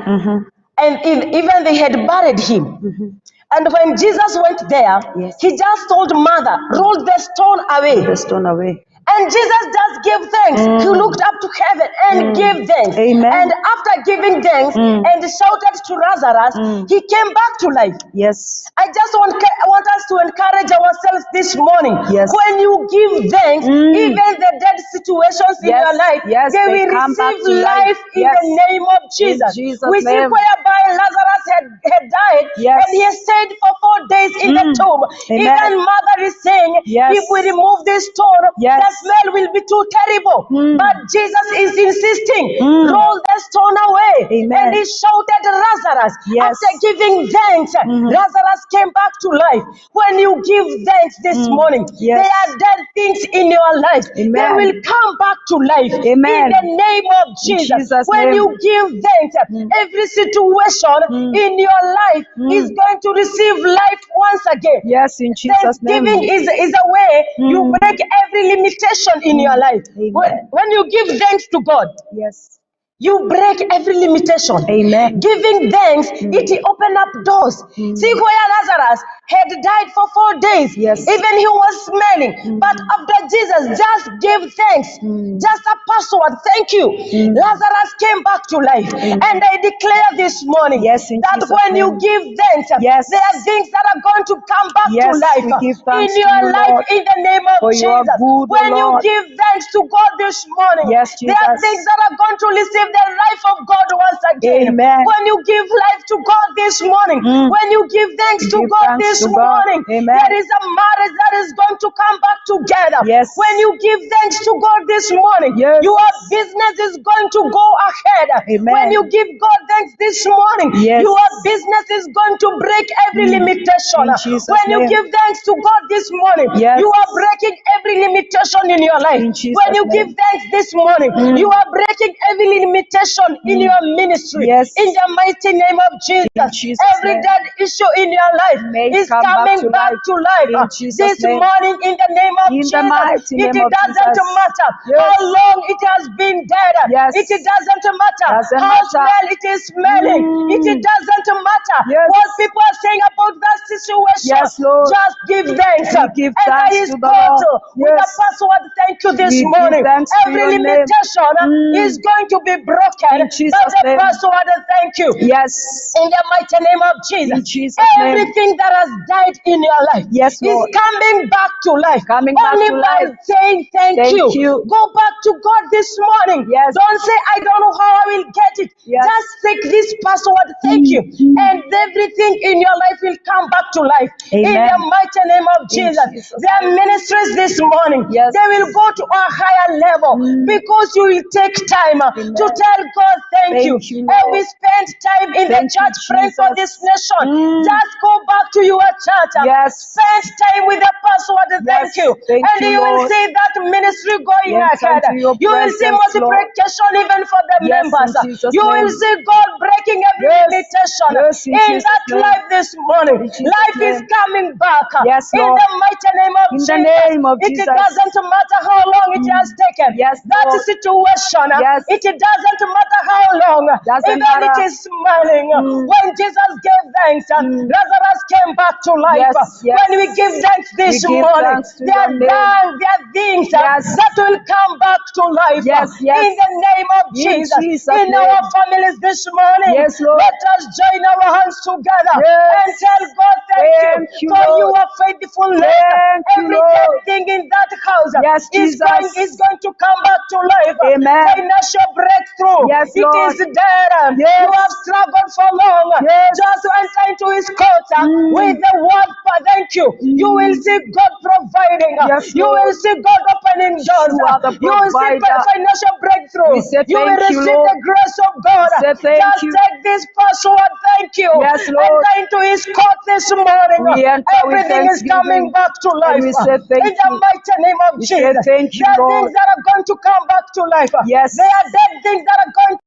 Speaker 4: and even they had buried him. And when Jesus went there, he just told mother, roll the stone away.
Speaker 3: The stone away.
Speaker 4: And Jesus just gave thanks. He looked up to heaven and gave thanks.
Speaker 3: Amen.
Speaker 4: And after giving thanks and shouted to Lazarus, he came back to life.
Speaker 3: Yes.
Speaker 4: I just want us to encourage ourselves this morning.
Speaker 3: Yes.
Speaker 4: When you give thanks, even the dead situations in your life, they will receive life in the name of Jesus. We see whereby Lazarus had died and he stayed for 4 days in the tomb. Even mother is saying, if we remove this stone, the smell will be too terrible. But Jesus is insisting, roll the stone away. And he shouted Lazarus. After giving thanks, Lazarus came back to life. When you give thanks this morning, there are dead things in your life. They will come back to life. In the name of Jesus. When you give thanks, every situation in your life is going to receive life once again.
Speaker 3: Yes, in Jesus' name.
Speaker 4: Thanksgiving is a way you break every limitation in your life. When you give thanks to God, you break every limitation.
Speaker 3: Amen.
Speaker 4: Giving thanks, it open up doors. See where Lazarus had died for 4 days. Even he was smelling. But after Jesus just gave thanks, just a password, thank you. Lazarus came back to life. And I declare this morning that when you give thanks, there are things that are going to come back to life in your life in the name of Jesus. When you give thanks to God this morning, there are things that are going to receive the life of God once again. When you give life to God this morning, when you give thanks to God this morning, there is a marriage that is going to come back together. When you give thanks to God this morning, your business is going to go ahead. When you give God thanks this morning, your business is going to break every limitation. When you give thanks to God this morning, you are breaking every limitation in your life. When you give thanks this morning, you are breaking every limitation in your ministry. In the mighty name of Jesus. Every dead issue in your life is coming back to life. This morning in the name of Jesus. It doesn't matter how long it has been dead. It doesn't matter how smell it is smelling. It doesn't matter what people are saying about that situation. Just give thanks. Enter his court with a password. Thank you this morning. Every limitation is going to be broken. But the password, thank you. In the mighty name of Jesus. Everything that has died in your life is coming back to life. Only by saying thank you. Go back to God this morning. Don't say, I don't know how I will get it. Just take this password, thank you. And everything in your life will come back to life. In the mighty name of Jesus. Their ministries this morning, they will go to a higher level because you will take time to tell God thank you. And we spend time in the church praying for this nation. Just go back to your church. Spend time with the password, thank you. And you will see that ministry going ahead. You will see multiplication even for the members. You will see God breaking every limitation in that life this morning. Life is coming back in the mighty name of Jesus. It doesn't matter how long it has taken. That situation, it doesn't matter how long. Even it is smiling. When Jesus gave thanks, Lazarus came back to life. When we give thanks this morning, there are things that will come back to life. In the name of Jesus. In our families this morning, let us join our hands together and tell God thank you for your faithfulness. Every dead thing in that house is going to come back to life. Financial breakthrough. It is there. You have struggled for long. Just enter into his court with the word, thank you. You will see God providing.
Speaker 3: Yes,
Speaker 4: You
Speaker 3: Lord.
Speaker 4: will see God opening doors.
Speaker 3: You are the
Speaker 4: You will see
Speaker 3: provider.
Speaker 4: financial breakthrough.
Speaker 3: We say
Speaker 4: You will
Speaker 3: thank you,
Speaker 4: receive
Speaker 3: Lord.
Speaker 4: the grace of God.
Speaker 3: We say thank
Speaker 4: Just
Speaker 3: you.
Speaker 4: take this password, thank you.
Speaker 3: Yes, Lord.
Speaker 4: Enter into his court this morning.
Speaker 3: We enter with
Speaker 4: Everything is coming
Speaker 3: thanksgiving,
Speaker 4: back to life.
Speaker 3: and we say thank
Speaker 4: In the
Speaker 3: you.
Speaker 4: mighty name of
Speaker 3: We say
Speaker 4: Jesus.
Speaker 3: thank you,
Speaker 4: There are
Speaker 3: Lord.
Speaker 4: things that are going to come back to life.
Speaker 3: Yes.
Speaker 4: There are dead things that are going to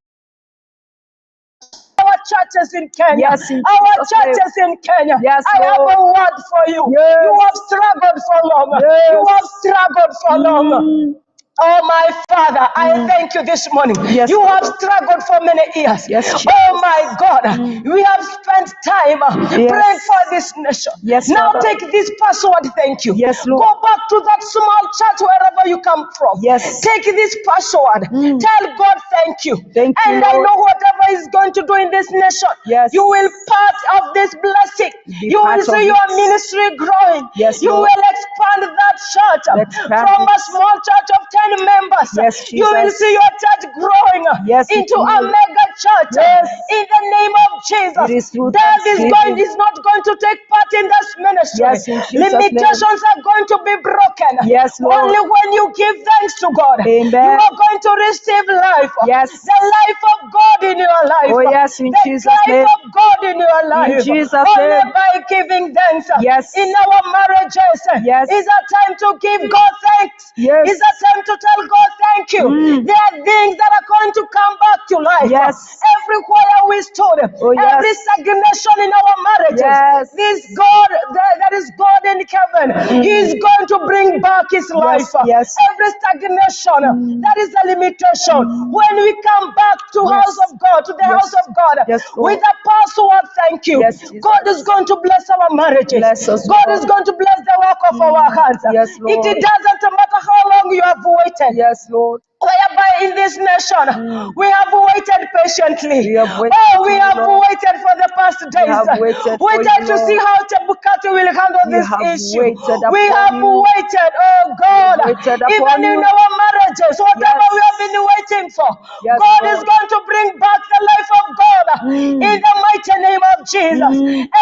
Speaker 4: our churches in Kenya.
Speaker 3: Yes, in
Speaker 4: Our
Speaker 3: Jesus' name.
Speaker 4: churches in Kenya.
Speaker 3: Yes,
Speaker 4: I have
Speaker 3: Lord.
Speaker 4: a word for you.
Speaker 3: Yes.
Speaker 4: You have struggled for long.
Speaker 3: Yes.
Speaker 4: You have struggled for long. Oh my Father, I thank you this morning.
Speaker 3: Yes,
Speaker 4: You
Speaker 3: Lord.
Speaker 4: have struggled for many years.
Speaker 3: Yes, Jesus.
Speaker 4: Oh my God, we have spent time
Speaker 3: Yes.
Speaker 4: praying for this nation.
Speaker 3: Yes,
Speaker 4: Now
Speaker 3: Father.
Speaker 4: take this password, thank you.
Speaker 3: Yes, Lord.
Speaker 4: Go back to that small church wherever you come from.
Speaker 3: Yes.
Speaker 4: Take this password. Tell God thank you.
Speaker 3: Thank you,
Speaker 4: And I
Speaker 3: Lord.
Speaker 4: know whatever He's going to do in this nation,
Speaker 3: Yes.
Speaker 4: you will part of this blessing.
Speaker 3: Be
Speaker 4: You
Speaker 3: part
Speaker 4: will
Speaker 3: of
Speaker 4: see your
Speaker 3: it.
Speaker 4: ministry growing.
Speaker 3: Yes,
Speaker 4: you
Speaker 3: Lord.
Speaker 4: will expand that church
Speaker 3: Expand
Speaker 4: from
Speaker 3: it.
Speaker 4: a small church of 10 members.
Speaker 3: Yes,
Speaker 4: You will
Speaker 3: Jesus.
Speaker 4: see your church growing
Speaker 3: Yes, it
Speaker 4: into a
Speaker 3: will.
Speaker 4: mega church.
Speaker 3: Yes.
Speaker 4: In the name of Jesus.
Speaker 3: It is through
Speaker 4: Death
Speaker 3: thanksgiving.
Speaker 4: is not going to take part in this ministry.
Speaker 3: Yes, in Jesus' name.
Speaker 4: Limitations are going to be broken.
Speaker 3: Yes, Lord.
Speaker 4: Only when you give thanks to God,
Speaker 3: Amen.
Speaker 4: you are going to receive life.
Speaker 3: Yes.
Speaker 4: The life of God in your life.
Speaker 3: Oh, yes, in
Speaker 4: the
Speaker 3: Jesus'
Speaker 4: life
Speaker 3: name.
Speaker 4: of God in your life.
Speaker 3: Jesus'
Speaker 4: Only
Speaker 3: name.
Speaker 4: by giving thanks.
Speaker 3: Yes.
Speaker 4: In our marriages,
Speaker 3: Yes.
Speaker 4: is a time to give God thanks.
Speaker 3: Yes.
Speaker 4: It's a time to tell God thank you. There are things that are going to come back to life.
Speaker 3: Yes.
Speaker 4: Everywhere we stood,
Speaker 3: Oh, yes.
Speaker 4: every stagnation in our marriages,
Speaker 3: Yes.
Speaker 4: this God, there is God in heaven. He is going to bring back His life.
Speaker 3: yes.
Speaker 4: Every stagnation, that is a limitation. When we come back to
Speaker 3: Yes.
Speaker 4: house of God, to the
Speaker 3: Yes.
Speaker 4: house of God,
Speaker 3: Yes, Lord.
Speaker 4: with a password, thank you.
Speaker 3: Yes, Jesus.
Speaker 4: God is going to bless our marriages.
Speaker 3: Bless us,
Speaker 4: God
Speaker 3: Lord.
Speaker 4: is going to bless the work of our hands.
Speaker 3: Yes, Lord.
Speaker 4: It doesn't matter how long you have waited.
Speaker 3: Yes, Lord.
Speaker 4: Whereby in this nation we have waited patiently.
Speaker 3: We have waited
Speaker 4: We
Speaker 3: for you,
Speaker 4: have
Speaker 3: Lord.
Speaker 4: waited for the past days.
Speaker 3: have waited for
Speaker 4: Waited
Speaker 3: you,
Speaker 4: to see
Speaker 3: Lord.
Speaker 4: how Chebukati will handle
Speaker 3: We
Speaker 4: this
Speaker 3: have
Speaker 4: issue.
Speaker 3: waited
Speaker 4: We
Speaker 3: upon
Speaker 4: have
Speaker 3: you.
Speaker 4: waited, oh God,
Speaker 3: waited
Speaker 4: even
Speaker 3: upon
Speaker 4: in
Speaker 3: you.
Speaker 4: our marriages, whatever
Speaker 3: Yes.
Speaker 4: we have been waiting for,
Speaker 3: Yes,
Speaker 4: God is
Speaker 3: Lord.
Speaker 4: going to bring back the life of God in the mighty name of Jesus.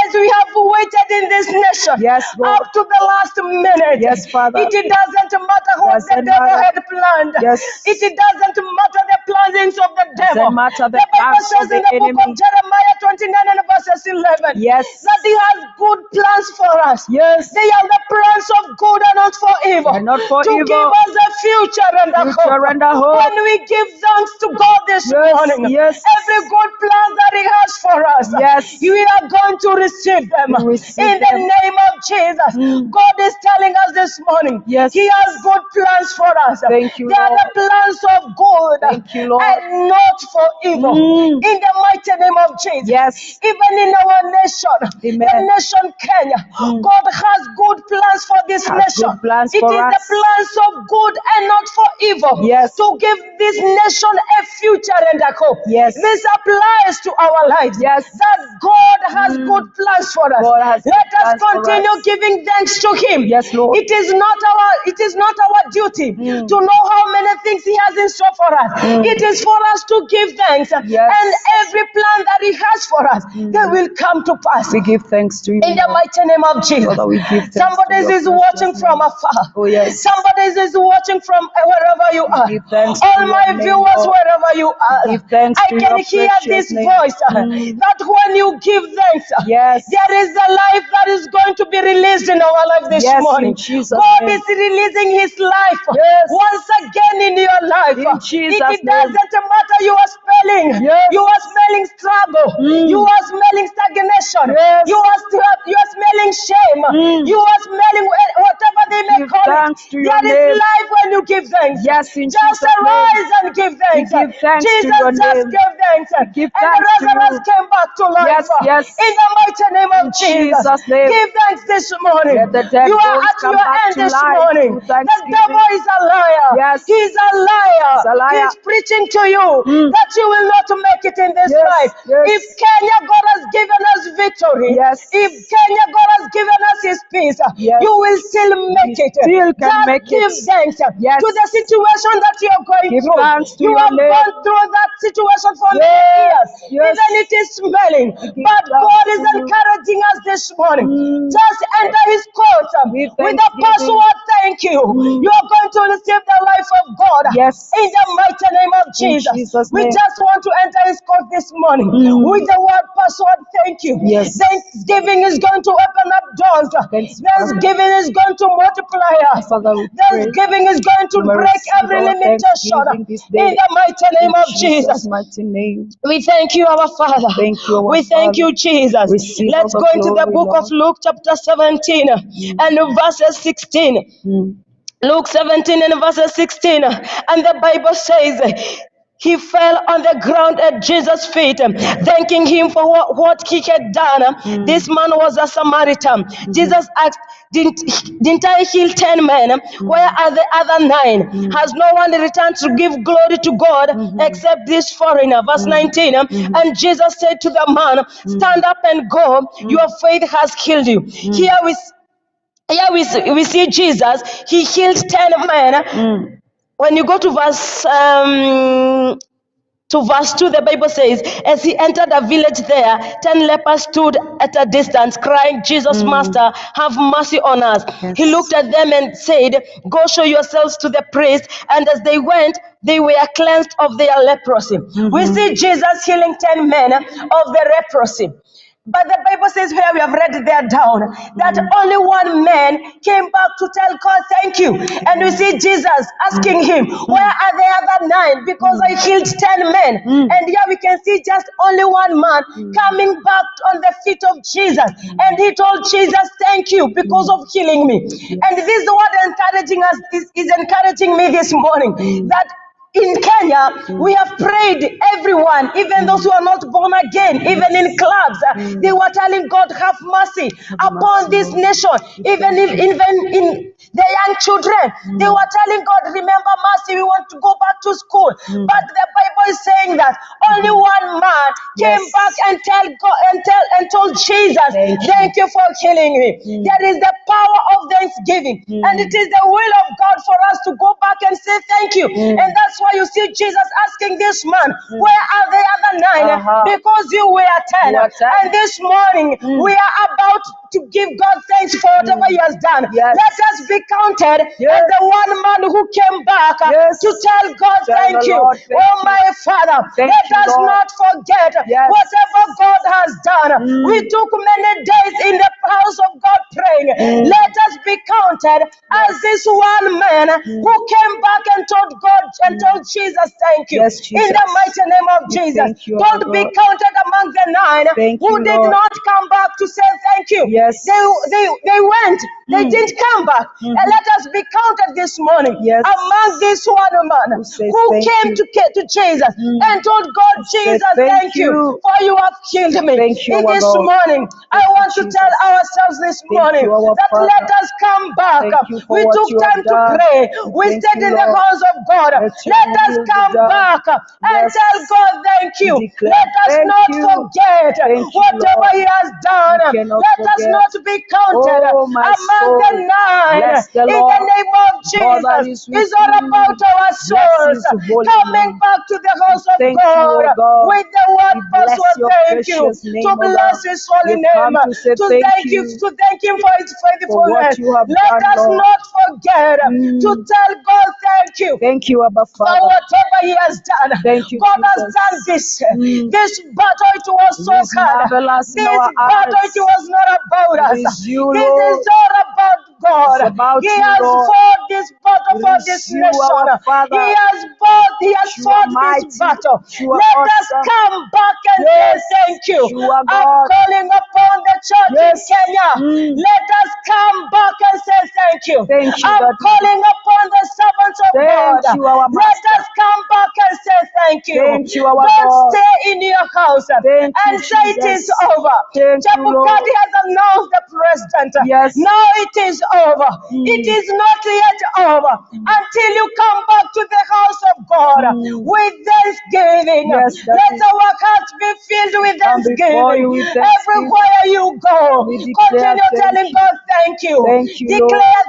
Speaker 4: As we have waited in this nation
Speaker 3: Yes, Lord.
Speaker 4: up to the last minute,
Speaker 3: Yes, Father.
Speaker 4: it doesn't matter what the
Speaker 3: Doesn't
Speaker 4: devil
Speaker 3: matter.
Speaker 4: had planned.
Speaker 3: Yes.
Speaker 4: It doesn't matter the plannings of the devil.
Speaker 3: Doesn't matter the
Speaker 4: The Bible
Speaker 3: plans
Speaker 4: says
Speaker 3: of the
Speaker 4: in the book of
Speaker 3: enemy.
Speaker 4: Jeremiah 29 and verses 11
Speaker 3: Yes.
Speaker 4: that He has good plans for us.
Speaker 3: Yes.
Speaker 4: They are the plans of good and not for evil.
Speaker 3: And not for
Speaker 4: to
Speaker 3: evil.
Speaker 4: give us a future and a
Speaker 3: Future
Speaker 4: hope.
Speaker 3: and a hope.
Speaker 4: When we give thanks to God this
Speaker 3: Yes,
Speaker 4: morning,
Speaker 3: yes.
Speaker 4: every good plan that He has for us,
Speaker 3: Yes.
Speaker 4: we are going to receive them.
Speaker 3: We receive
Speaker 4: in the
Speaker 3: them.
Speaker 4: name of Jesus. God is telling us this morning,
Speaker 3: Yes.
Speaker 4: He has good plans for us.
Speaker 3: Thank you,
Speaker 4: They are the
Speaker 3: Lord.
Speaker 4: plans of good
Speaker 3: Thank you, Lord.
Speaker 4: and not for evil. In the mighty name of Jesus.
Speaker 3: Yes.
Speaker 4: Even in our nation,
Speaker 3: Amen.
Speaker 4: the nation Kenya, God has good plans for this
Speaker 3: Has
Speaker 4: nation.
Speaker 3: good plans
Speaker 4: It
Speaker 3: for
Speaker 4: is
Speaker 3: us.
Speaker 4: the plans of good and not for evil.
Speaker 3: Yes.
Speaker 4: To give this nation a future and a hope.
Speaker 3: Yes.
Speaker 4: This applies to our lives.
Speaker 3: Yes.
Speaker 4: That God has good plans for us.
Speaker 3: God has
Speaker 4: Let
Speaker 3: good
Speaker 4: us
Speaker 3: plans for
Speaker 4: continue
Speaker 3: us.
Speaker 4: giving thanks to Him.
Speaker 3: Yes, Lord.
Speaker 4: It is not our duty to know how many things He has in store for us. It is for us to give thanks.
Speaker 3: Yes.
Speaker 4: And every plan that He has for us, they will come to pass.
Speaker 3: We give thanks to you,
Speaker 4: In the
Speaker 3: Lord.
Speaker 4: mighty name of Jesus.
Speaker 3: Father, we give thanks
Speaker 4: Somebody
Speaker 3: to your
Speaker 4: is watching
Speaker 3: precious
Speaker 4: from
Speaker 3: name.
Speaker 4: afar.
Speaker 3: Oh, yes.
Speaker 4: Somebody is watching from wherever you are.
Speaker 3: give thanks to
Speaker 4: All
Speaker 3: your
Speaker 4: my
Speaker 3: name,
Speaker 4: viewers,
Speaker 3: Lord.
Speaker 4: wherever you are.
Speaker 3: give thanks
Speaker 4: I
Speaker 3: to
Speaker 4: can
Speaker 3: your
Speaker 4: hear
Speaker 3: precious
Speaker 4: this
Speaker 3: name.
Speaker 4: voice that when you give thanks,
Speaker 3: Yes.
Speaker 4: there is a life that is going to be released in our life this
Speaker 3: Yes,
Speaker 4: morning.
Speaker 3: in Jesus'
Speaker 4: God
Speaker 3: name.
Speaker 4: is releasing His life
Speaker 3: Yes.
Speaker 4: once again in your life.
Speaker 3: In Jesus'
Speaker 4: it
Speaker 3: name.
Speaker 4: doesn't matter you are spelling.
Speaker 3: Yes.
Speaker 4: You are smelling struggle. You are smelling stagnation.
Speaker 3: Yes.
Speaker 4: You are smelling shame. You are smelling whatever they may
Speaker 3: Give
Speaker 4: call it.
Speaker 3: thanks to your
Speaker 4: There is
Speaker 3: name.
Speaker 4: life when you give thanks.
Speaker 3: Yes, in
Speaker 4: Just
Speaker 3: Jesus'
Speaker 4: arise and give thanks.
Speaker 3: give thanks to
Speaker 4: Jesus
Speaker 3: your
Speaker 4: just
Speaker 3: name.
Speaker 4: gave thanks.
Speaker 3: give
Speaker 4: And
Speaker 3: thanks to
Speaker 4: Lazarus
Speaker 3: you.
Speaker 4: came back to life.
Speaker 3: Yes, yes.
Speaker 4: In the mighty name of
Speaker 3: In
Speaker 4: Jesus.
Speaker 3: Jesus' name.
Speaker 4: Give thanks this morning.
Speaker 3: Let the dead
Speaker 4: You are
Speaker 3: bones
Speaker 4: at
Speaker 3: come
Speaker 4: your
Speaker 3: back
Speaker 4: end
Speaker 3: to
Speaker 4: this
Speaker 3: life
Speaker 4: morning.
Speaker 3: through
Speaker 4: The
Speaker 3: thanksgiving.
Speaker 4: devil is a liar.
Speaker 3: Yes.
Speaker 4: He's a liar.
Speaker 3: He's a liar.
Speaker 4: He's preaching to you that you will not make it in this
Speaker 3: Yes,
Speaker 4: life.
Speaker 3: yes.
Speaker 4: If Kenya, God has given us victory. glory.
Speaker 3: Yes.
Speaker 4: If Kenya, God has given us His peace,
Speaker 3: Yes.
Speaker 4: you will still make
Speaker 3: You
Speaker 4: it.
Speaker 3: still can
Speaker 4: Just
Speaker 3: make
Speaker 4: give
Speaker 3: it.
Speaker 4: thanks
Speaker 3: Yes.
Speaker 4: to the situation that you are going
Speaker 3: Give
Speaker 4: through.
Speaker 3: thanks to
Speaker 4: You
Speaker 3: your
Speaker 4: have
Speaker 3: name.
Speaker 4: gone through that situation for many
Speaker 3: Yes,
Speaker 4: years.
Speaker 3: yes.
Speaker 4: Even it is smelling.
Speaker 3: give
Speaker 4: But
Speaker 3: thanks
Speaker 4: God is
Speaker 3: to you.
Speaker 4: encouraging us this morning.
Speaker 3: Mm.
Speaker 4: Just enter His court
Speaker 3: With
Speaker 4: with a
Speaker 3: thanksgiving.
Speaker 4: password, thank you. You are going to receive the life of God.
Speaker 3: Yes.
Speaker 4: In the mighty name of
Speaker 3: In
Speaker 4: Jesus.
Speaker 3: Jesus'
Speaker 4: We
Speaker 3: name.
Speaker 4: just want to enter His court this morning with the word password, thank you.
Speaker 3: Yes.
Speaker 4: Thanksgiving is going to open up doors.
Speaker 3: Thanks,
Speaker 4: Thanksgiving is going to multiply us.
Speaker 3: Father, we pray.
Speaker 4: Thanksgiving is going to
Speaker 3: You will
Speaker 4: break
Speaker 3: receive
Speaker 4: every
Speaker 3: our
Speaker 4: limitation.
Speaker 3: thanksgiving this
Speaker 4: In
Speaker 3: day.
Speaker 4: the mighty name
Speaker 3: In
Speaker 4: of
Speaker 3: Jesus'
Speaker 4: Jesus.
Speaker 3: mighty name.
Speaker 4: We thank you, our Father.
Speaker 3: Thank you, our
Speaker 4: We thank
Speaker 3: Father.
Speaker 4: you, Jesus.
Speaker 3: Receive
Speaker 4: Let's
Speaker 3: all
Speaker 4: go
Speaker 3: the
Speaker 4: into the
Speaker 3: glory,
Speaker 4: book of
Speaker 3: Lord.
Speaker 4: Luke, chapter 17, and verses 16. Luke 17 and verses 16. And the Bible says, he fell on the ground at Jesus' feet, thanking him for what he had done. This man was a Samaritan. Jesus asked, didn't I heal 10 men? Where are the other 9? Has no one returned to give glory to God except this foreigner? Verse 19. And Jesus said to the man, stand up and go. Your faith has healed you. Here we see Jesus. He healed 10 men. When you go to verse 2, the Bible says, as he entered a village there, 10 lepers stood at a distance, crying, Jesus, Master, have mercy on us.
Speaker 3: Yes.
Speaker 4: He looked at them and said, go show yourselves to the priest. And as they went, they were cleansed of their leprosy. We see Jesus healing 10 men of the leprosy. But the Bible says, where we have read there down, that only one man came back to tell God thank you. And we see Jesus asking him, where are the other 9? Because I healed 10 men. And here we can see just only one man coming back on the feet of Jesus. And he told Jesus, thank you because of healing me. And this is the word encouraging us, is encouraging me this morning, that in Kenya, we have prayed, everyone, even those who are not born again, even in clubs, they were telling God, have mercy upon this nation. Even in the young children, they were telling God, remember mercy, we want to go back to school. But the Bible is saying that only one man came back and told Jesus, thank you for healing me. There is the power of thanksgiving, and it is the will of God for us to go back and say thank you. And that's why you see Jesus asking this man, where are the other 9? Because you were 10.
Speaker 3: You are 10.
Speaker 4: And this morning, we are about to give God thanks for whatever He has done.
Speaker 3: Yes.
Speaker 4: Let us be counted as the one man who came back to tell God thank
Speaker 3: the
Speaker 4: you.
Speaker 3: Lord thank
Speaker 4: Oh,
Speaker 3: you.
Speaker 4: my Father,
Speaker 3: Thank
Speaker 4: let
Speaker 3: you,
Speaker 4: us
Speaker 3: Lord.
Speaker 4: not forget whatever God has done. We took many days in the house of God praying. Let us be counted as this one man who came back and told God and told Jesus thank you.
Speaker 3: Yes, Jesus.
Speaker 4: In the mighty name of
Speaker 3: We
Speaker 4: Jesus.
Speaker 3: thank you,
Speaker 4: Don't
Speaker 3: our
Speaker 4: be
Speaker 3: God.
Speaker 4: counted among the 9
Speaker 3: Thank
Speaker 4: who
Speaker 3: you,
Speaker 4: did
Speaker 3: Lord.
Speaker 4: not come back to say thank you.
Speaker 3: Yes.
Speaker 4: They went. They didn't come back. And let us be counted this morning
Speaker 3: Yes.
Speaker 4: among this one man
Speaker 3: Who says
Speaker 4: who
Speaker 3: thank
Speaker 4: came
Speaker 3: you.
Speaker 4: to Jesus and told God,
Speaker 3: Said,
Speaker 4: Jesus, thank you for you have healed me.
Speaker 3: Thank you,
Speaker 4: In
Speaker 3: our
Speaker 4: this
Speaker 3: God.
Speaker 4: morning, I
Speaker 3: Thank you,
Speaker 4: want to
Speaker 3: Jesus.
Speaker 4: tell ourselves this
Speaker 3: Thank
Speaker 4: morning
Speaker 3: you, our
Speaker 4: that
Speaker 3: Father.
Speaker 4: let us come back.
Speaker 3: Thank you for
Speaker 4: We
Speaker 3: what
Speaker 4: took
Speaker 3: you have
Speaker 4: time to
Speaker 3: done.
Speaker 4: pray. We
Speaker 3: Thank
Speaker 4: stayed
Speaker 3: you,
Speaker 4: in the
Speaker 3: Lord.
Speaker 4: house of God.
Speaker 3: Let your
Speaker 4: Let us
Speaker 3: will be
Speaker 4: come
Speaker 3: done.
Speaker 4: back and
Speaker 3: Yes.
Speaker 4: tell God thank you.
Speaker 3: We declare
Speaker 4: Let us
Speaker 3: thank
Speaker 4: not
Speaker 3: you.
Speaker 4: forget
Speaker 3: Thank you,
Speaker 4: whatever
Speaker 3: Lord.
Speaker 4: He has done.
Speaker 3: We cannot
Speaker 4: Let us
Speaker 3: forget.
Speaker 4: not be counted
Speaker 3: Oh, my
Speaker 4: among
Speaker 3: soul.
Speaker 4: the 9.
Speaker 3: Bless the
Speaker 4: In the
Speaker 3: Lord.
Speaker 4: name of
Speaker 3: God that
Speaker 4: Jesus.
Speaker 3: is with
Speaker 4: It's all
Speaker 3: you.
Speaker 4: about our
Speaker 3: Bless
Speaker 4: souls
Speaker 3: His holy
Speaker 4: coming
Speaker 3: name.
Speaker 4: back to the house of
Speaker 3: Thank you,
Speaker 4: God
Speaker 3: O God.
Speaker 4: with the word
Speaker 3: We bless
Speaker 4: password
Speaker 3: your
Speaker 4: thank you.
Speaker 3: precious
Speaker 4: To
Speaker 3: name, O
Speaker 4: bless
Speaker 3: God.
Speaker 4: His holy
Speaker 3: We've
Speaker 4: name.
Speaker 3: come to say
Speaker 4: To
Speaker 3: thank
Speaker 4: thank
Speaker 3: you
Speaker 4: him for His
Speaker 3: for what
Speaker 4: faithfulness.
Speaker 3: you have
Speaker 4: Let
Speaker 3: done,
Speaker 4: us
Speaker 3: Lord.
Speaker 4: not forget to tell God thank you
Speaker 3: Thank you, Abba
Speaker 4: for
Speaker 3: Father.
Speaker 4: whatever He has done.
Speaker 3: Thank you,
Speaker 4: God has
Speaker 3: Jesus.
Speaker 4: done this. This battle, it was
Speaker 3: It
Speaker 4: so
Speaker 3: is
Speaker 4: hard.
Speaker 3: marvelous in
Speaker 4: This
Speaker 3: our
Speaker 4: battle,
Speaker 3: eyes.
Speaker 4: it was not about
Speaker 3: It
Speaker 4: us.
Speaker 3: is you,
Speaker 4: This
Speaker 3: Lord.
Speaker 4: is all about God.
Speaker 3: It's about
Speaker 4: He
Speaker 3: you,
Speaker 4: has
Speaker 3: Lord.
Speaker 4: fought this battle
Speaker 3: It
Speaker 4: for
Speaker 3: is
Speaker 4: this
Speaker 3: you,
Speaker 4: nation.
Speaker 3: our Father.
Speaker 4: He has
Speaker 3: You are
Speaker 4: fought this
Speaker 3: mighty.
Speaker 4: battle.
Speaker 3: You are
Speaker 4: Let us
Speaker 3: awesome.
Speaker 4: come back and
Speaker 3: Yes.
Speaker 4: say thank you.
Speaker 3: You are
Speaker 4: I'm
Speaker 3: God.
Speaker 4: calling upon the church in
Speaker 3: Yes.
Speaker 4: Kenya. Let us come back and say thank you.
Speaker 3: Thank you,
Speaker 4: I'm
Speaker 3: Daddy.
Speaker 4: calling upon even the servants of God.
Speaker 3: Thank you, our
Speaker 4: Let
Speaker 3: Master.
Speaker 4: us come back and say thank you.
Speaker 3: Thank you, our
Speaker 4: Don't
Speaker 3: God.
Speaker 4: stay in your house
Speaker 3: Thank you,
Speaker 4: and say it is
Speaker 3: Jesus.
Speaker 4: over.
Speaker 3: Thank you, Lord.
Speaker 4: Chapukati has announced the president.
Speaker 3: Yes.
Speaker 4: Now it is over. It is not yet over until you come back to the house of God with thanksgiving.
Speaker 3: Yes, that
Speaker 4: Let
Speaker 3: is-
Speaker 4: our hearts be filled with
Speaker 3: Come before you
Speaker 4: thanksgiving.
Speaker 3: with thanksgiving.
Speaker 4: Everywhere you go,
Speaker 3: We declare
Speaker 4: continue
Speaker 3: thank
Speaker 4: telling
Speaker 3: you.
Speaker 4: God thank you.
Speaker 3: Thank you,
Speaker 4: Declare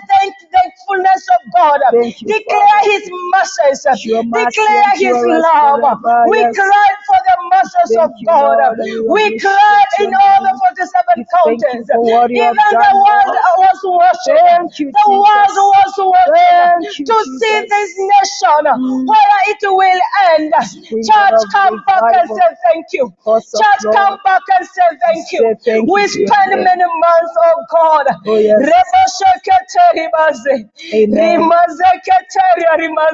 Speaker 4: thankfulness of God.
Speaker 3: Thank you,
Speaker 4: Declare
Speaker 3: Father.
Speaker 4: His mercies.
Speaker 3: Your mercy
Speaker 4: Declare His
Speaker 3: endureth
Speaker 4: love.
Speaker 3: forever,
Speaker 4: We
Speaker 3: yes.
Speaker 4: cried for the mercies of
Speaker 3: Thank you,
Speaker 4: God.
Speaker 3: Lord, and we
Speaker 4: We
Speaker 3: appreciate
Speaker 4: cried in
Speaker 3: your
Speaker 4: all the
Speaker 3: name.
Speaker 4: 47
Speaker 3: We thank you
Speaker 4: counties.
Speaker 3: for what you have
Speaker 4: Even the
Speaker 3: done,
Speaker 4: world
Speaker 3: Lord.
Speaker 4: was watching.
Speaker 3: Thank you,
Speaker 4: The world
Speaker 3: Jesus.
Speaker 4: was watching
Speaker 3: Thank you,
Speaker 4: to see
Speaker 3: Jesus.
Speaker 4: this nation where it will end.
Speaker 3: Spring
Speaker 4: Church,
Speaker 3: of
Speaker 4: come back and
Speaker 3: revival.
Speaker 4: say thank you.
Speaker 3: Cause of
Speaker 4: Church,
Speaker 3: Lord.
Speaker 4: come back and say thank you.
Speaker 3: Say thank
Speaker 4: We
Speaker 3: you to your
Speaker 4: spend
Speaker 3: name.
Speaker 4: many months, oh God.
Speaker 3: Oh, yes. Amen.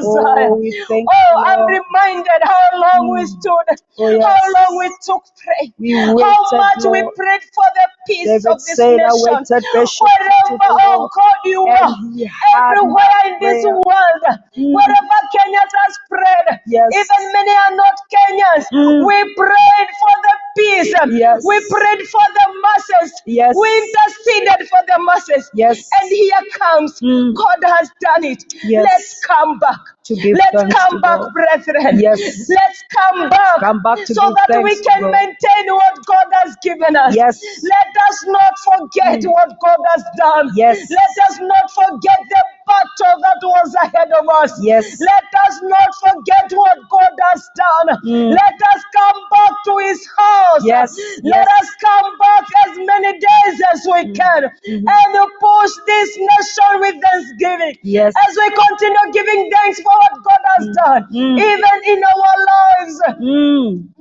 Speaker 3: Oh, we thank
Speaker 4: Oh,
Speaker 3: you,
Speaker 4: I'm
Speaker 3: Lord.
Speaker 4: reminded how long we stood,
Speaker 3: Oh, yes.
Speaker 4: how long we took pray,
Speaker 3: We
Speaker 4: how
Speaker 3: waited,
Speaker 4: much we
Speaker 3: Lord.
Speaker 4: prayed for the peace
Speaker 3: David
Speaker 4: of this
Speaker 3: said, I
Speaker 4: nation.
Speaker 3: waited patiently to
Speaker 4: Wherever,
Speaker 3: the
Speaker 4: oh
Speaker 3: Lord,
Speaker 4: God, you
Speaker 3: and
Speaker 4: are,
Speaker 3: he heard
Speaker 4: everywhere
Speaker 3: my
Speaker 4: in this
Speaker 3: prayer.
Speaker 4: world, wherever Kenyans has prayed,
Speaker 3: Yes.
Speaker 4: even many are not Kenyans. We prayed for the peace.
Speaker 3: Yes.
Speaker 4: We prayed for the masses.
Speaker 3: Yes.
Speaker 4: We interceded for the masses.
Speaker 3: Yes.
Speaker 4: And here comes. God has done it.
Speaker 3: Yes.
Speaker 4: Let's come back.
Speaker 3: To give
Speaker 4: Let's
Speaker 3: thanks
Speaker 4: come
Speaker 3: to
Speaker 4: back,
Speaker 3: God.
Speaker 4: brethren.
Speaker 3: Yes.
Speaker 4: Let's come back.
Speaker 3: Come back to
Speaker 4: so
Speaker 3: give
Speaker 4: that we
Speaker 3: thanks to
Speaker 4: can
Speaker 3: God.
Speaker 4: maintain what God has given us.
Speaker 3: Yes.
Speaker 4: Let us not forget what God has done.
Speaker 3: Yes.
Speaker 4: Let us not forget the battle that was ahead of us.
Speaker 3: Yes.
Speaker 4: Let us not forget what God has done. Let us come back to His house.
Speaker 3: Yes.
Speaker 4: Let
Speaker 3: Yes.
Speaker 4: us come back as many days as we can and push this nation with thanksgiving.
Speaker 3: Yes.
Speaker 4: As we continue giving thanks for what God has done, even in our lives.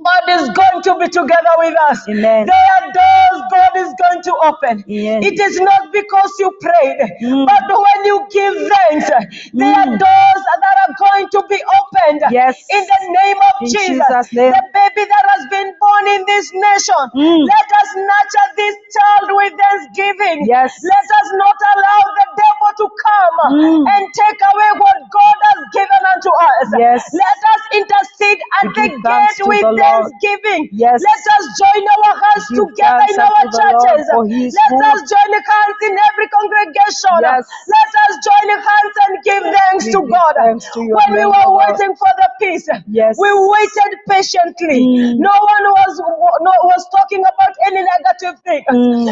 Speaker 4: God is going to be together with us.
Speaker 3: Amen.
Speaker 4: There are doors God is going to open.
Speaker 3: Amen.
Speaker 4: It is not because you prayed, but when you give thanks, there are doors that are going to be opened.
Speaker 3: Yes.
Speaker 4: In the name of
Speaker 3: In
Speaker 4: Jesus.
Speaker 3: Jesus' name.
Speaker 4: The baby that has been born in this nation, let us nurture this child with thanksgiving.
Speaker 3: Yes.
Speaker 4: Let us not allow the devil to come and take away what God has given unto us.
Speaker 3: Yes.
Speaker 4: Let us intercede at
Speaker 3: We
Speaker 4: the
Speaker 3: give thanks
Speaker 4: gate
Speaker 3: to
Speaker 4: with
Speaker 3: the Lord.
Speaker 4: thanksgiving.
Speaker 3: Yes.
Speaker 4: Let us join our hands
Speaker 3: Give
Speaker 4: together
Speaker 3: thanks
Speaker 4: in our
Speaker 3: unto the Lord
Speaker 4: churches.
Speaker 3: for He is
Speaker 4: Let
Speaker 3: good.
Speaker 4: us join hands in every congregation.
Speaker 3: Yes.
Speaker 4: Let us join hands and give thanks
Speaker 3: We
Speaker 4: to
Speaker 3: give
Speaker 4: God.
Speaker 3: thanks to your
Speaker 4: When we
Speaker 3: name,
Speaker 4: were
Speaker 3: O God.
Speaker 4: waiting for the peace,
Speaker 3: Yes.
Speaker 4: we waited patiently. No one was talking about any negative thing.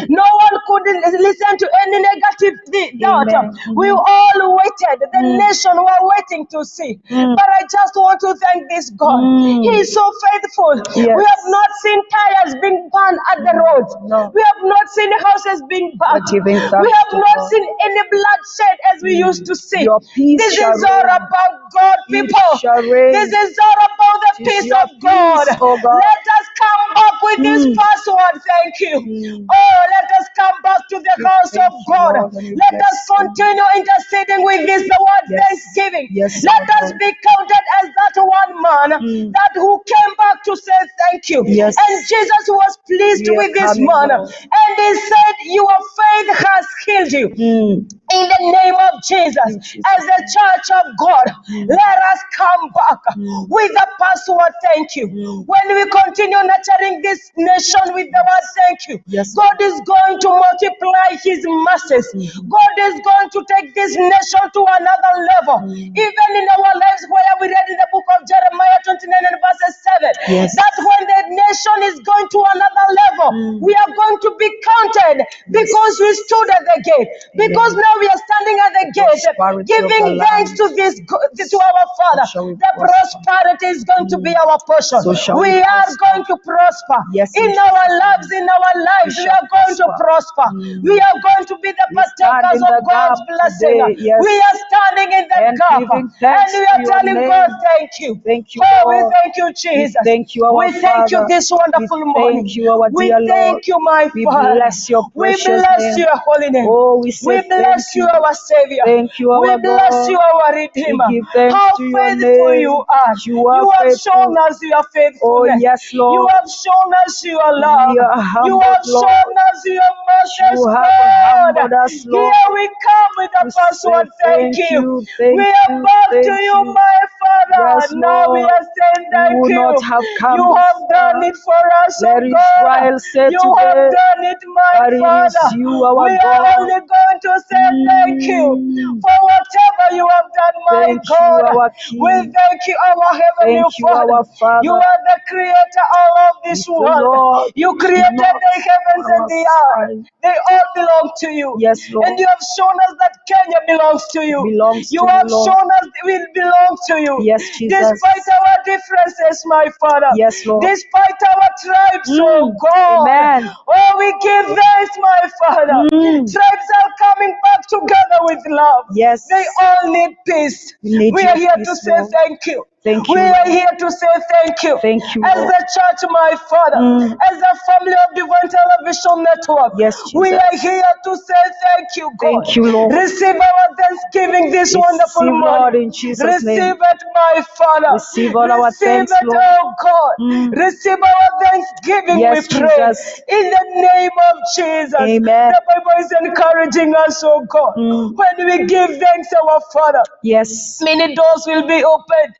Speaker 4: No one could listen to any negative thought.
Speaker 3: Amen.
Speaker 4: We all waited. The nation were waiting to see. But I just want to thank this God. He is so faithful.
Speaker 3: Yes.
Speaker 4: We have not seen tires being burned at the roads.
Speaker 3: No.
Speaker 4: We have not seen houses being burned.
Speaker 3: We're giving
Speaker 4: We
Speaker 3: thanks
Speaker 4: have
Speaker 3: to
Speaker 4: not
Speaker 3: God.
Speaker 4: seen any bloodshed as we used to see.
Speaker 3: Your peace
Speaker 4: This
Speaker 3: shall
Speaker 4: is all
Speaker 3: reign.
Speaker 4: about God,
Speaker 3: It
Speaker 4: people.
Speaker 3: shall reign.
Speaker 4: This is all about the
Speaker 3: It is
Speaker 4: peace
Speaker 3: your
Speaker 4: of God.
Speaker 3: peace, oh God.
Speaker 4: Let us come up with this password. Thank you. Oh, let us come back to the house of
Speaker 3: thank you,
Speaker 4: God.
Speaker 3: Lord, and we
Speaker 4: Let
Speaker 3: bless
Speaker 4: us
Speaker 3: you.
Speaker 4: continue interceding with this the word
Speaker 3: Yes.
Speaker 4: thanksgiving.
Speaker 3: Yes,
Speaker 4: Let
Speaker 3: our
Speaker 4: us
Speaker 3: God.
Speaker 4: be counted as that one man that who came back to say thank you.
Speaker 3: Yes.
Speaker 4: And Jesus was pleased
Speaker 3: We are
Speaker 4: with this
Speaker 3: coming,
Speaker 4: man.
Speaker 3: Lord.
Speaker 4: And he said, your faith has healed you. In the name of Jesus, as the church of God, let us come back with the password thank you. When we continue nurturing this nation with the word thank you,
Speaker 3: Yes.
Speaker 4: God is going to multiply His mercies. God is going to take this nation to another level. Even in our lives, where we read in the book of Jeremiah 29 and verses 7,
Speaker 3: Yes.
Speaker 4: that when the nation is going to another level, we are going to be counted because we stood at the gate. Because now we are standing at the gate,
Speaker 3: Prosperity of
Speaker 4: giving
Speaker 3: the
Speaker 4: thanks
Speaker 3: land.
Speaker 4: to our Father.
Speaker 3: So shall we
Speaker 4: The
Speaker 3: prosper.
Speaker 4: prosperity is going to be our portion.
Speaker 3: So shall
Speaker 4: We
Speaker 3: we
Speaker 4: are
Speaker 3: prosper.
Speaker 4: going to prosper.
Speaker 3: Yes, in
Speaker 4: In our
Speaker 3: Jesus'
Speaker 4: lives,
Speaker 3: name.
Speaker 4: in our lives,
Speaker 3: We
Speaker 4: we
Speaker 3: shall
Speaker 4: are going to prosper. We are going to be the
Speaker 3: We stand
Speaker 4: partakers
Speaker 3: in
Speaker 4: of
Speaker 3: the
Speaker 4: God's
Speaker 3: gap
Speaker 4: blessing.
Speaker 3: today, yes.
Speaker 4: We are standing in the
Speaker 3: And
Speaker 4: gap,
Speaker 3: giving
Speaker 4: and
Speaker 3: thanks
Speaker 4: we
Speaker 3: to
Speaker 4: are
Speaker 3: your
Speaker 4: telling
Speaker 3: name.
Speaker 4: God, thank you.
Speaker 3: Thank you,
Speaker 4: Oh, we
Speaker 3: Lord.
Speaker 4: thank you, Jesus.
Speaker 3: We thank you, our
Speaker 4: We thank you
Speaker 3: Father.
Speaker 4: this wonderful
Speaker 3: We
Speaker 4: morning.
Speaker 3: thank you, our
Speaker 4: We
Speaker 3: dear Lord.
Speaker 4: thank you, my
Speaker 3: We
Speaker 4: Father.
Speaker 3: bless your
Speaker 4: We
Speaker 3: precious
Speaker 4: bless
Speaker 3: name.
Speaker 4: your holy name.
Speaker 3: Oh, we say
Speaker 4: We
Speaker 3: thank
Speaker 4: bless you,
Speaker 3: you.
Speaker 4: our Savior.
Speaker 3: Thank you,
Speaker 4: We
Speaker 3: our
Speaker 4: bless
Speaker 3: God.
Speaker 4: you, our Redeemer.
Speaker 3: We give thanks
Speaker 4: How
Speaker 3: to your
Speaker 4: faithful
Speaker 3: name.
Speaker 4: you are.
Speaker 3: You are
Speaker 4: You have
Speaker 3: faithful.
Speaker 4: shown us your faithfulness.
Speaker 3: Oh, yes,
Speaker 4: You
Speaker 3: Lord.
Speaker 4: have shown us your love.
Speaker 3: We are
Speaker 4: You
Speaker 3: humbled,
Speaker 4: have shown
Speaker 3: Lord.
Speaker 4: us your mercies,
Speaker 3: You have
Speaker 4: God.
Speaker 3: humbled us, Lord.
Speaker 4: Here we come with a
Speaker 3: We
Speaker 4: password.
Speaker 3: say
Speaker 4: Thank you.
Speaker 3: thank
Speaker 4: We are
Speaker 3: you,
Speaker 4: back to
Speaker 3: thank
Speaker 4: you,
Speaker 3: you.
Speaker 4: my Father.
Speaker 3: Yes,
Speaker 4: Now we
Speaker 3: Lord.
Speaker 4: are saying
Speaker 3: We
Speaker 4: thank
Speaker 3: would not
Speaker 4: you.
Speaker 3: have come
Speaker 4: You
Speaker 3: this
Speaker 4: have done
Speaker 3: far.
Speaker 4: it for us,
Speaker 3: Let
Speaker 4: oh God.
Speaker 3: Israel say
Speaker 4: You have
Speaker 3: today,
Speaker 4: done it, my
Speaker 3: but it is
Speaker 4: Father.
Speaker 3: you, our
Speaker 4: We are
Speaker 3: God.
Speaker 4: only going to say thank you for whatever you have done, my
Speaker 3: Thank you,
Speaker 4: God.
Speaker 3: our
Speaker 4: We
Speaker 3: King.
Speaker 4: thank you, our Heavenly
Speaker 3: Thank you,
Speaker 4: Father.
Speaker 3: our Father.
Speaker 4: You are the creator of this
Speaker 3: If the
Speaker 4: world.
Speaker 3: Lord
Speaker 4: You
Speaker 3: is
Speaker 4: created
Speaker 3: not
Speaker 4: the heavens
Speaker 3: on
Speaker 4: and
Speaker 3: our
Speaker 4: the earth.
Speaker 3: side,
Speaker 4: They all belong to you.
Speaker 3: yes, Lord,
Speaker 4: And you have shown us that Kenya belongs to you.
Speaker 3: belongs
Speaker 4: You
Speaker 3: to you,
Speaker 4: have
Speaker 3: Lord.
Speaker 4: shown us it belongs to you.
Speaker 3: Yes, Jesus.
Speaker 4: Despite our differences, my Father.
Speaker 3: Yes, Lord.
Speaker 4: Despite our tribes, oh God.
Speaker 3: Amen.
Speaker 4: Oh, we give thanks, my Father. Tribes are coming back together with love.
Speaker 3: Yes.
Speaker 4: They all need peace.
Speaker 3: We need
Speaker 4: We
Speaker 3: your
Speaker 4: are here to
Speaker 3: peace,
Speaker 4: say
Speaker 3: Lord.
Speaker 4: thank you.
Speaker 3: Thank
Speaker 4: We
Speaker 3: you,
Speaker 4: are
Speaker 3: Lord.
Speaker 4: here to say thank you.
Speaker 3: Thank you,
Speaker 4: As
Speaker 3: Lord.
Speaker 4: a church, my Father, as a family of Divine Television Network,
Speaker 3: Yes,
Speaker 4: we
Speaker 3: Jesus.
Speaker 4: are here to say thank you, God.
Speaker 3: Thank you, Lord.
Speaker 4: Receive our thanksgiving this wonderful
Speaker 3: Receive,
Speaker 4: morning.
Speaker 3: Lord, in Jesus'
Speaker 4: Receive
Speaker 3: name.
Speaker 4: it, my Father.
Speaker 3: Receive all our
Speaker 4: Receive
Speaker 3: thanks,
Speaker 4: it,
Speaker 3: Lord.
Speaker 4: oh God. Receive our thanksgiving,
Speaker 3: Yes,
Speaker 4: we pray.
Speaker 3: Jesus.
Speaker 4: In the name of Jesus.
Speaker 3: Amen.
Speaker 4: The Bible is encouraging us, oh God. When we give thanks, our Father,
Speaker 3: Yes.
Speaker 4: many doors will be opened.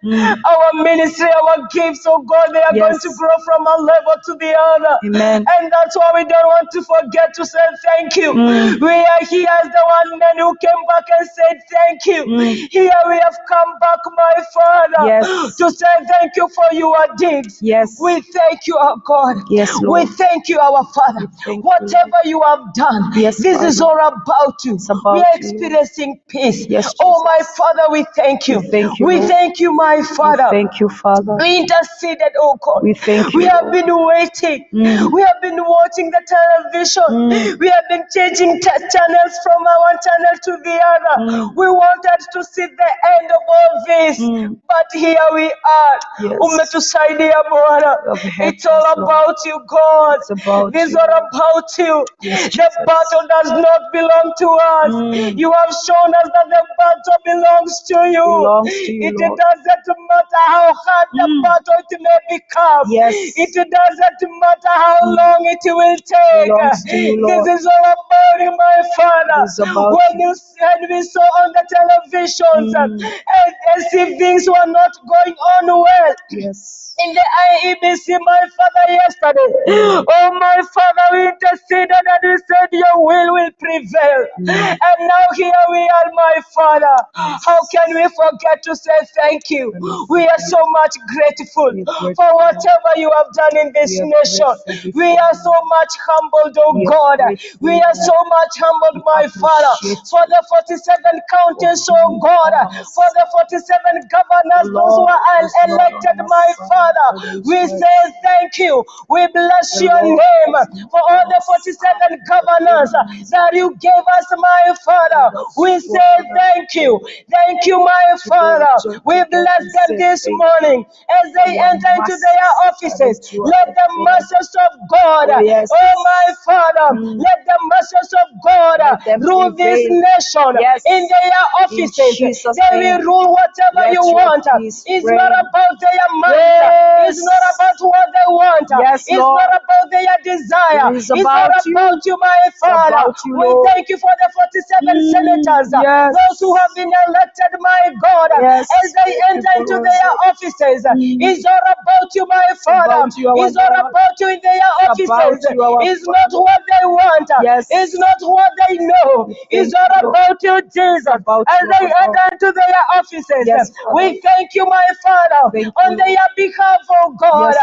Speaker 4: Our ministry, our gifts, oh God, they are
Speaker 3: Yes.
Speaker 4: going to grow from one level to the other.
Speaker 3: Amen.
Speaker 4: And that's why we don't want to forget to say thank you. We are here as the one man who came back and said thank you. Here we have come back, my Father,
Speaker 3: Yes.
Speaker 4: to say thank you for your deeds.
Speaker 3: Yes.
Speaker 4: We thank you, our God.
Speaker 3: Yes,
Speaker 4: We
Speaker 3: Lord.
Speaker 4: thank you, our Father.
Speaker 3: thank you,
Speaker 4: Whatever you have done,
Speaker 3: Yes,
Speaker 4: this is
Speaker 3: Father.
Speaker 4: all about you.
Speaker 3: It's about
Speaker 4: We are
Speaker 3: you, Lord.
Speaker 4: experiencing peace.
Speaker 3: Yes,
Speaker 4: Oh, my
Speaker 3: Jesus.
Speaker 4: Father, we thank you.
Speaker 3: We thank you,
Speaker 4: We
Speaker 3: Lord.
Speaker 4: thank you, my
Speaker 3: We
Speaker 4: Father.
Speaker 3: thank you, Father.
Speaker 4: We interceded, oh God.
Speaker 3: We thank
Speaker 4: We
Speaker 3: you,
Speaker 4: have
Speaker 3: Lord.
Speaker 4: been waiting. We have been watching the television. We have been changing channels from one channel to the other. We wanted to see the end of all this. But here we are.
Speaker 3: Yes.
Speaker 4: Umetusaidia Bwana.
Speaker 3: You have helped
Speaker 4: It's all
Speaker 3: us, Lord.
Speaker 4: about you, God.
Speaker 3: It's about
Speaker 4: This is
Speaker 3: you.
Speaker 4: all about you.
Speaker 3: Yes,
Speaker 4: The
Speaker 3: Jesus.
Speaker 4: battle does not belong to us. You have shown us that the battle belongs to you.
Speaker 3: Belongs to you,
Speaker 4: It
Speaker 3: Lord.
Speaker 4: doesn't matter how hard the battle it may become.
Speaker 3: Yes.
Speaker 4: It doesn't matter how long it will take.
Speaker 3: Belongs to you,
Speaker 4: This
Speaker 3: Lord.
Speaker 4: is all about you, my Father.
Speaker 3: It is about
Speaker 4: When we saw on the televisions and see things were not going on well.
Speaker 3: Yes.
Speaker 4: In the IEBC, my Father, yesterday. Oh, my Father, we interceded and we said your will prevail. And now here we are, my Father. How can we forget to say thank you? We are so much grateful for whatever you have done in this nation. We are so much humbled, oh God. We are so much humbled, my Father, for the 47 counties, oh God, for the 47 governors, those who are elected, my Father. We say thank you. We bless your name for all the 47 governors that you gave us, my Father. We say thank you. Thank you, my Father. We bless them this morning as they enter into their offices. Let the mercies of God, oh my Father, let the mercies of God rule this nation in their offices. They will rule whatever you want. It's not about their mind. It's not about what they want. It's not about their desire. It's not about you, my Father. We thank you for the 47 senators, those who have been elected, my God, as they enter into their offices. It's all about you, my Father. It's all about you in their offices. It's not what they want. It's not what they know. It's all about you, Jesus. As they enter into their offices, we thank you, my Father, on their behalf, oh God.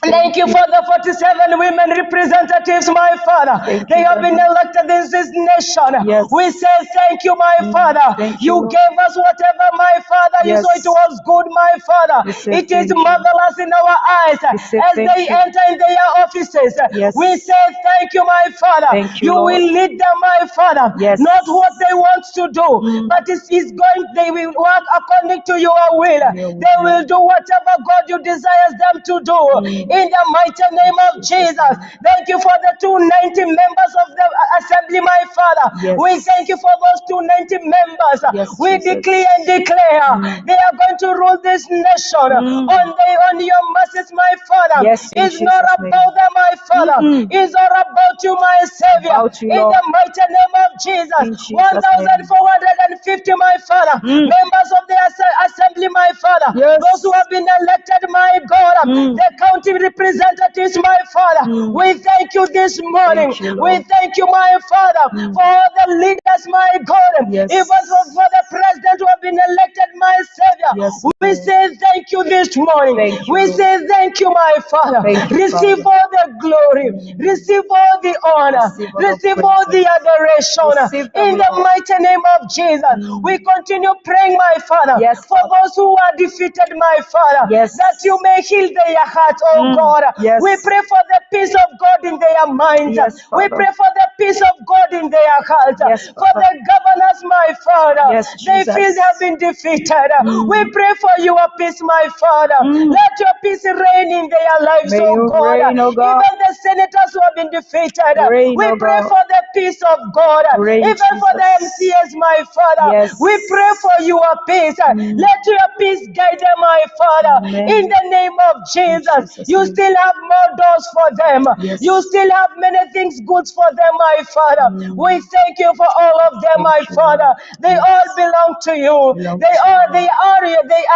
Speaker 4: Thank you for the 47 women representatives, my Father. They have been elected in this nation. We say thank you, my Father. You gave us whatever, my Father. You saw it was good, my Father. It is marvelous in our eyes as they enter in their offices. We say thank you, my Father. You will lead them, my Father. Not what they want to do, but they will work according to your will. They will do whatever God you desires them to do. in the mighty name of Jesus. Thank you for the 290 members of the assembly, my Father.
Speaker 3: Yes.
Speaker 4: We thank you for those 290 members.
Speaker 3: Yes,
Speaker 4: We
Speaker 3: Jesus.
Speaker 4: declare and declare they are going to rule this nation on your mercies, my Father.
Speaker 3: Yes, in
Speaker 4: It's not
Speaker 3: Jesus' name.
Speaker 4: about them, my Father. It's all about you, my Savior.
Speaker 3: About you,
Speaker 4: in
Speaker 3: Lord.
Speaker 4: the mighty name of Jesus.
Speaker 3: In Jesus' name.
Speaker 4: 1,450, my Father. Members of the assembly, my Father.
Speaker 3: Yes.
Speaker 4: Those who have been elected, my God. The county representatives, my Father. We thank you this morning.
Speaker 3: Thank you,
Speaker 4: We
Speaker 3: Lord.
Speaker 4: thank you, my Father, for all the leaders, my God.
Speaker 3: Yes.
Speaker 4: Even for the president who have been elected, my Savior.
Speaker 3: Yes,
Speaker 4: We
Speaker 3: Lord.
Speaker 4: say thank you this morning.
Speaker 3: Thank you,
Speaker 4: We
Speaker 3: Lord.
Speaker 4: say thank you, my Father.
Speaker 3: Thank you,
Speaker 4: Receive
Speaker 3: Father.
Speaker 4: all the glory. Receive all the honor.
Speaker 3: Receive all the
Speaker 4: Receive all the
Speaker 3: praises.
Speaker 4: adoration.
Speaker 3: Receive them,
Speaker 4: In the
Speaker 3: Lord.
Speaker 4: mighty name of Jesus. We continue praying, my Father,
Speaker 3: Yes,
Speaker 4: for
Speaker 3: Father.
Speaker 4: those who are defeated, my Father,
Speaker 3: Yes.
Speaker 4: that you may heal their hearts, oh God.
Speaker 3: Yes.
Speaker 4: We pray for the peace of God in their minds.
Speaker 3: Yes,
Speaker 4: We
Speaker 3: Father.
Speaker 4: pray for the peace of God in their hearts.
Speaker 3: Yes,
Speaker 4: For
Speaker 3: Father.
Speaker 4: the governors, my Father,
Speaker 3: Yes,
Speaker 4: they
Speaker 3: Jesus.
Speaker 4: feel they have been defeated. We pray for your peace, my Father. Let your peace reign in their lives,
Speaker 3: May
Speaker 4: oh
Speaker 3: you
Speaker 4: God.
Speaker 3: reign, oh God.
Speaker 4: Even the senators who have been defeated,
Speaker 3: Reign,
Speaker 4: we
Speaker 3: oh
Speaker 4: pray
Speaker 3: God.
Speaker 4: for the peace of God.
Speaker 3: Reign,
Speaker 4: Even for the
Speaker 3: Jesus.
Speaker 4: MCAs, my Father,
Speaker 3: Yes.
Speaker 4: we pray for your peace. Let your peace guide them, my Father.
Speaker 3: Amen.
Speaker 4: In the name of Jesus,
Speaker 3: Jesus'
Speaker 4: you
Speaker 3: name.
Speaker 4: still have more doors for them.
Speaker 3: Yes.
Speaker 4: You still have many things good for them, my Father. We thank you for all of them,
Speaker 3: Thank
Speaker 4: my
Speaker 3: you,
Speaker 4: Father.
Speaker 3: Lord.
Speaker 4: They
Speaker 3: Yes.
Speaker 4: all belong to you.
Speaker 3: Belong
Speaker 4: They
Speaker 3: to
Speaker 4: are,
Speaker 3: you.
Speaker 4: they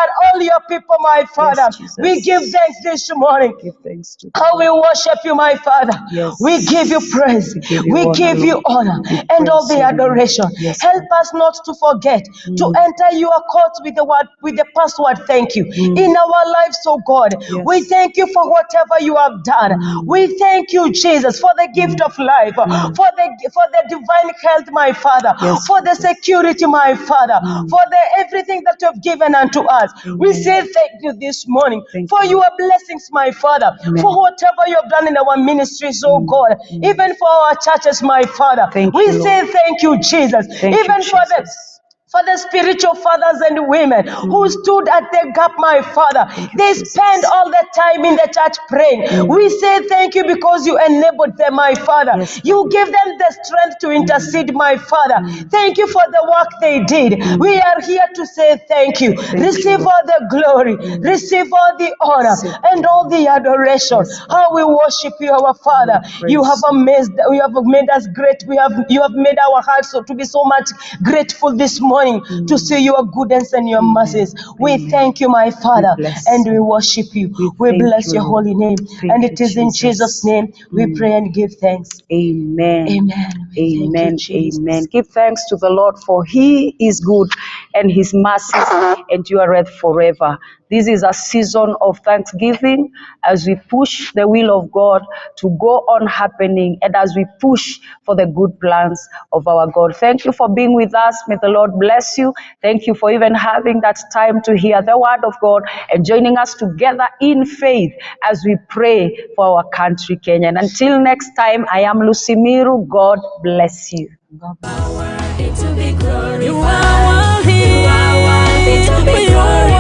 Speaker 4: are all your people, my Father.
Speaker 3: Jesus.
Speaker 4: We give thanks this morning.
Speaker 3: Give thanks to the
Speaker 4: How we
Speaker 3: Lord.
Speaker 4: worship you, my Father.
Speaker 3: Yes.
Speaker 4: We give you praise.
Speaker 3: We give you
Speaker 4: We
Speaker 3: honor,
Speaker 4: give you
Speaker 3: Lord.
Speaker 4: honor
Speaker 3: We
Speaker 4: and all
Speaker 3: praise
Speaker 4: the
Speaker 3: your name.
Speaker 4: adoration.
Speaker 3: Yes,
Speaker 4: Help
Speaker 3: Father.
Speaker 4: us not to forget to enter your courts with the word, with the password. Thank you in our lives, oh God.
Speaker 3: Yes.
Speaker 4: We thank you for whatever you have done. We thank you, Jesus, for the gift of life, for the divine health, my Father,
Speaker 3: Yes,
Speaker 4: for the
Speaker 3: Jesus.
Speaker 4: security, my Father, for the everything that you have given unto us. We
Speaker 3: Amen.
Speaker 4: say thank you this morning
Speaker 3: Thank
Speaker 4: for
Speaker 3: you.
Speaker 4: your blessings, my Father,
Speaker 3: Amen.
Speaker 4: for whatever you have done in our ministries, oh God, even for our churches, my Father.
Speaker 3: Thank
Speaker 4: We
Speaker 3: you,
Speaker 4: say
Speaker 3: Lord.
Speaker 4: thank you, Jesus,
Speaker 3: Thank you,
Speaker 4: even
Speaker 3: Jesus.
Speaker 4: for the spiritual fathers and women who stood at the gap, my Father.
Speaker 3: Thank you,
Speaker 4: They
Speaker 3: Jesus.
Speaker 4: spend all the time in the church praying. We say thank you because you enabled them, my Father.
Speaker 3: Yes,
Speaker 4: You
Speaker 3: Father.
Speaker 4: give them the strength to intercede, my Father. Thank you for the work they did. We are here to say thank you.
Speaker 3: Thank
Speaker 4: Receive
Speaker 3: you,
Speaker 4: all the glory, receive all the honor,
Speaker 3: Receive
Speaker 4: and all the adoration.
Speaker 3: Yes, Father.
Speaker 4: How we worship you, our Father.
Speaker 3: We
Speaker 4: You have
Speaker 3: praise
Speaker 4: you have made us great. You have made our hearts to be so much grateful this morning to see your goodness and your mercies. We
Speaker 3: Amen.
Speaker 4: thank you, my Father,
Speaker 3: bless
Speaker 4: and we
Speaker 3: you.
Speaker 4: worship you.
Speaker 3: We
Speaker 4: We
Speaker 3: thank
Speaker 4: bless
Speaker 3: you,
Speaker 4: your
Speaker 3: Lord.
Speaker 4: holy name.
Speaker 3: Thank
Speaker 4: And
Speaker 3: you,
Speaker 4: it is in Jesus'
Speaker 3: Jesus.
Speaker 4: name we pray and give thanks.
Speaker 3: Amen.
Speaker 4: Amen. Thank you,
Speaker 3: Amen.
Speaker 4: Jesus.
Speaker 3: Amen. Give thanks to the Lord, for he is good and his mercies endureth forever. This is a season of thanksgiving as we push the will of God to go on happening and as we push for the good plans of our God. Thank you for being with us. May the Lord bless you. Thank you for even having that time to hear the word of God and joining us together in faith as we pray for our country, Kenya. And until next time, I am Lucy Miru. God bless you. God bless you.
Speaker 2: To be glorified. You are worthy to be glorified.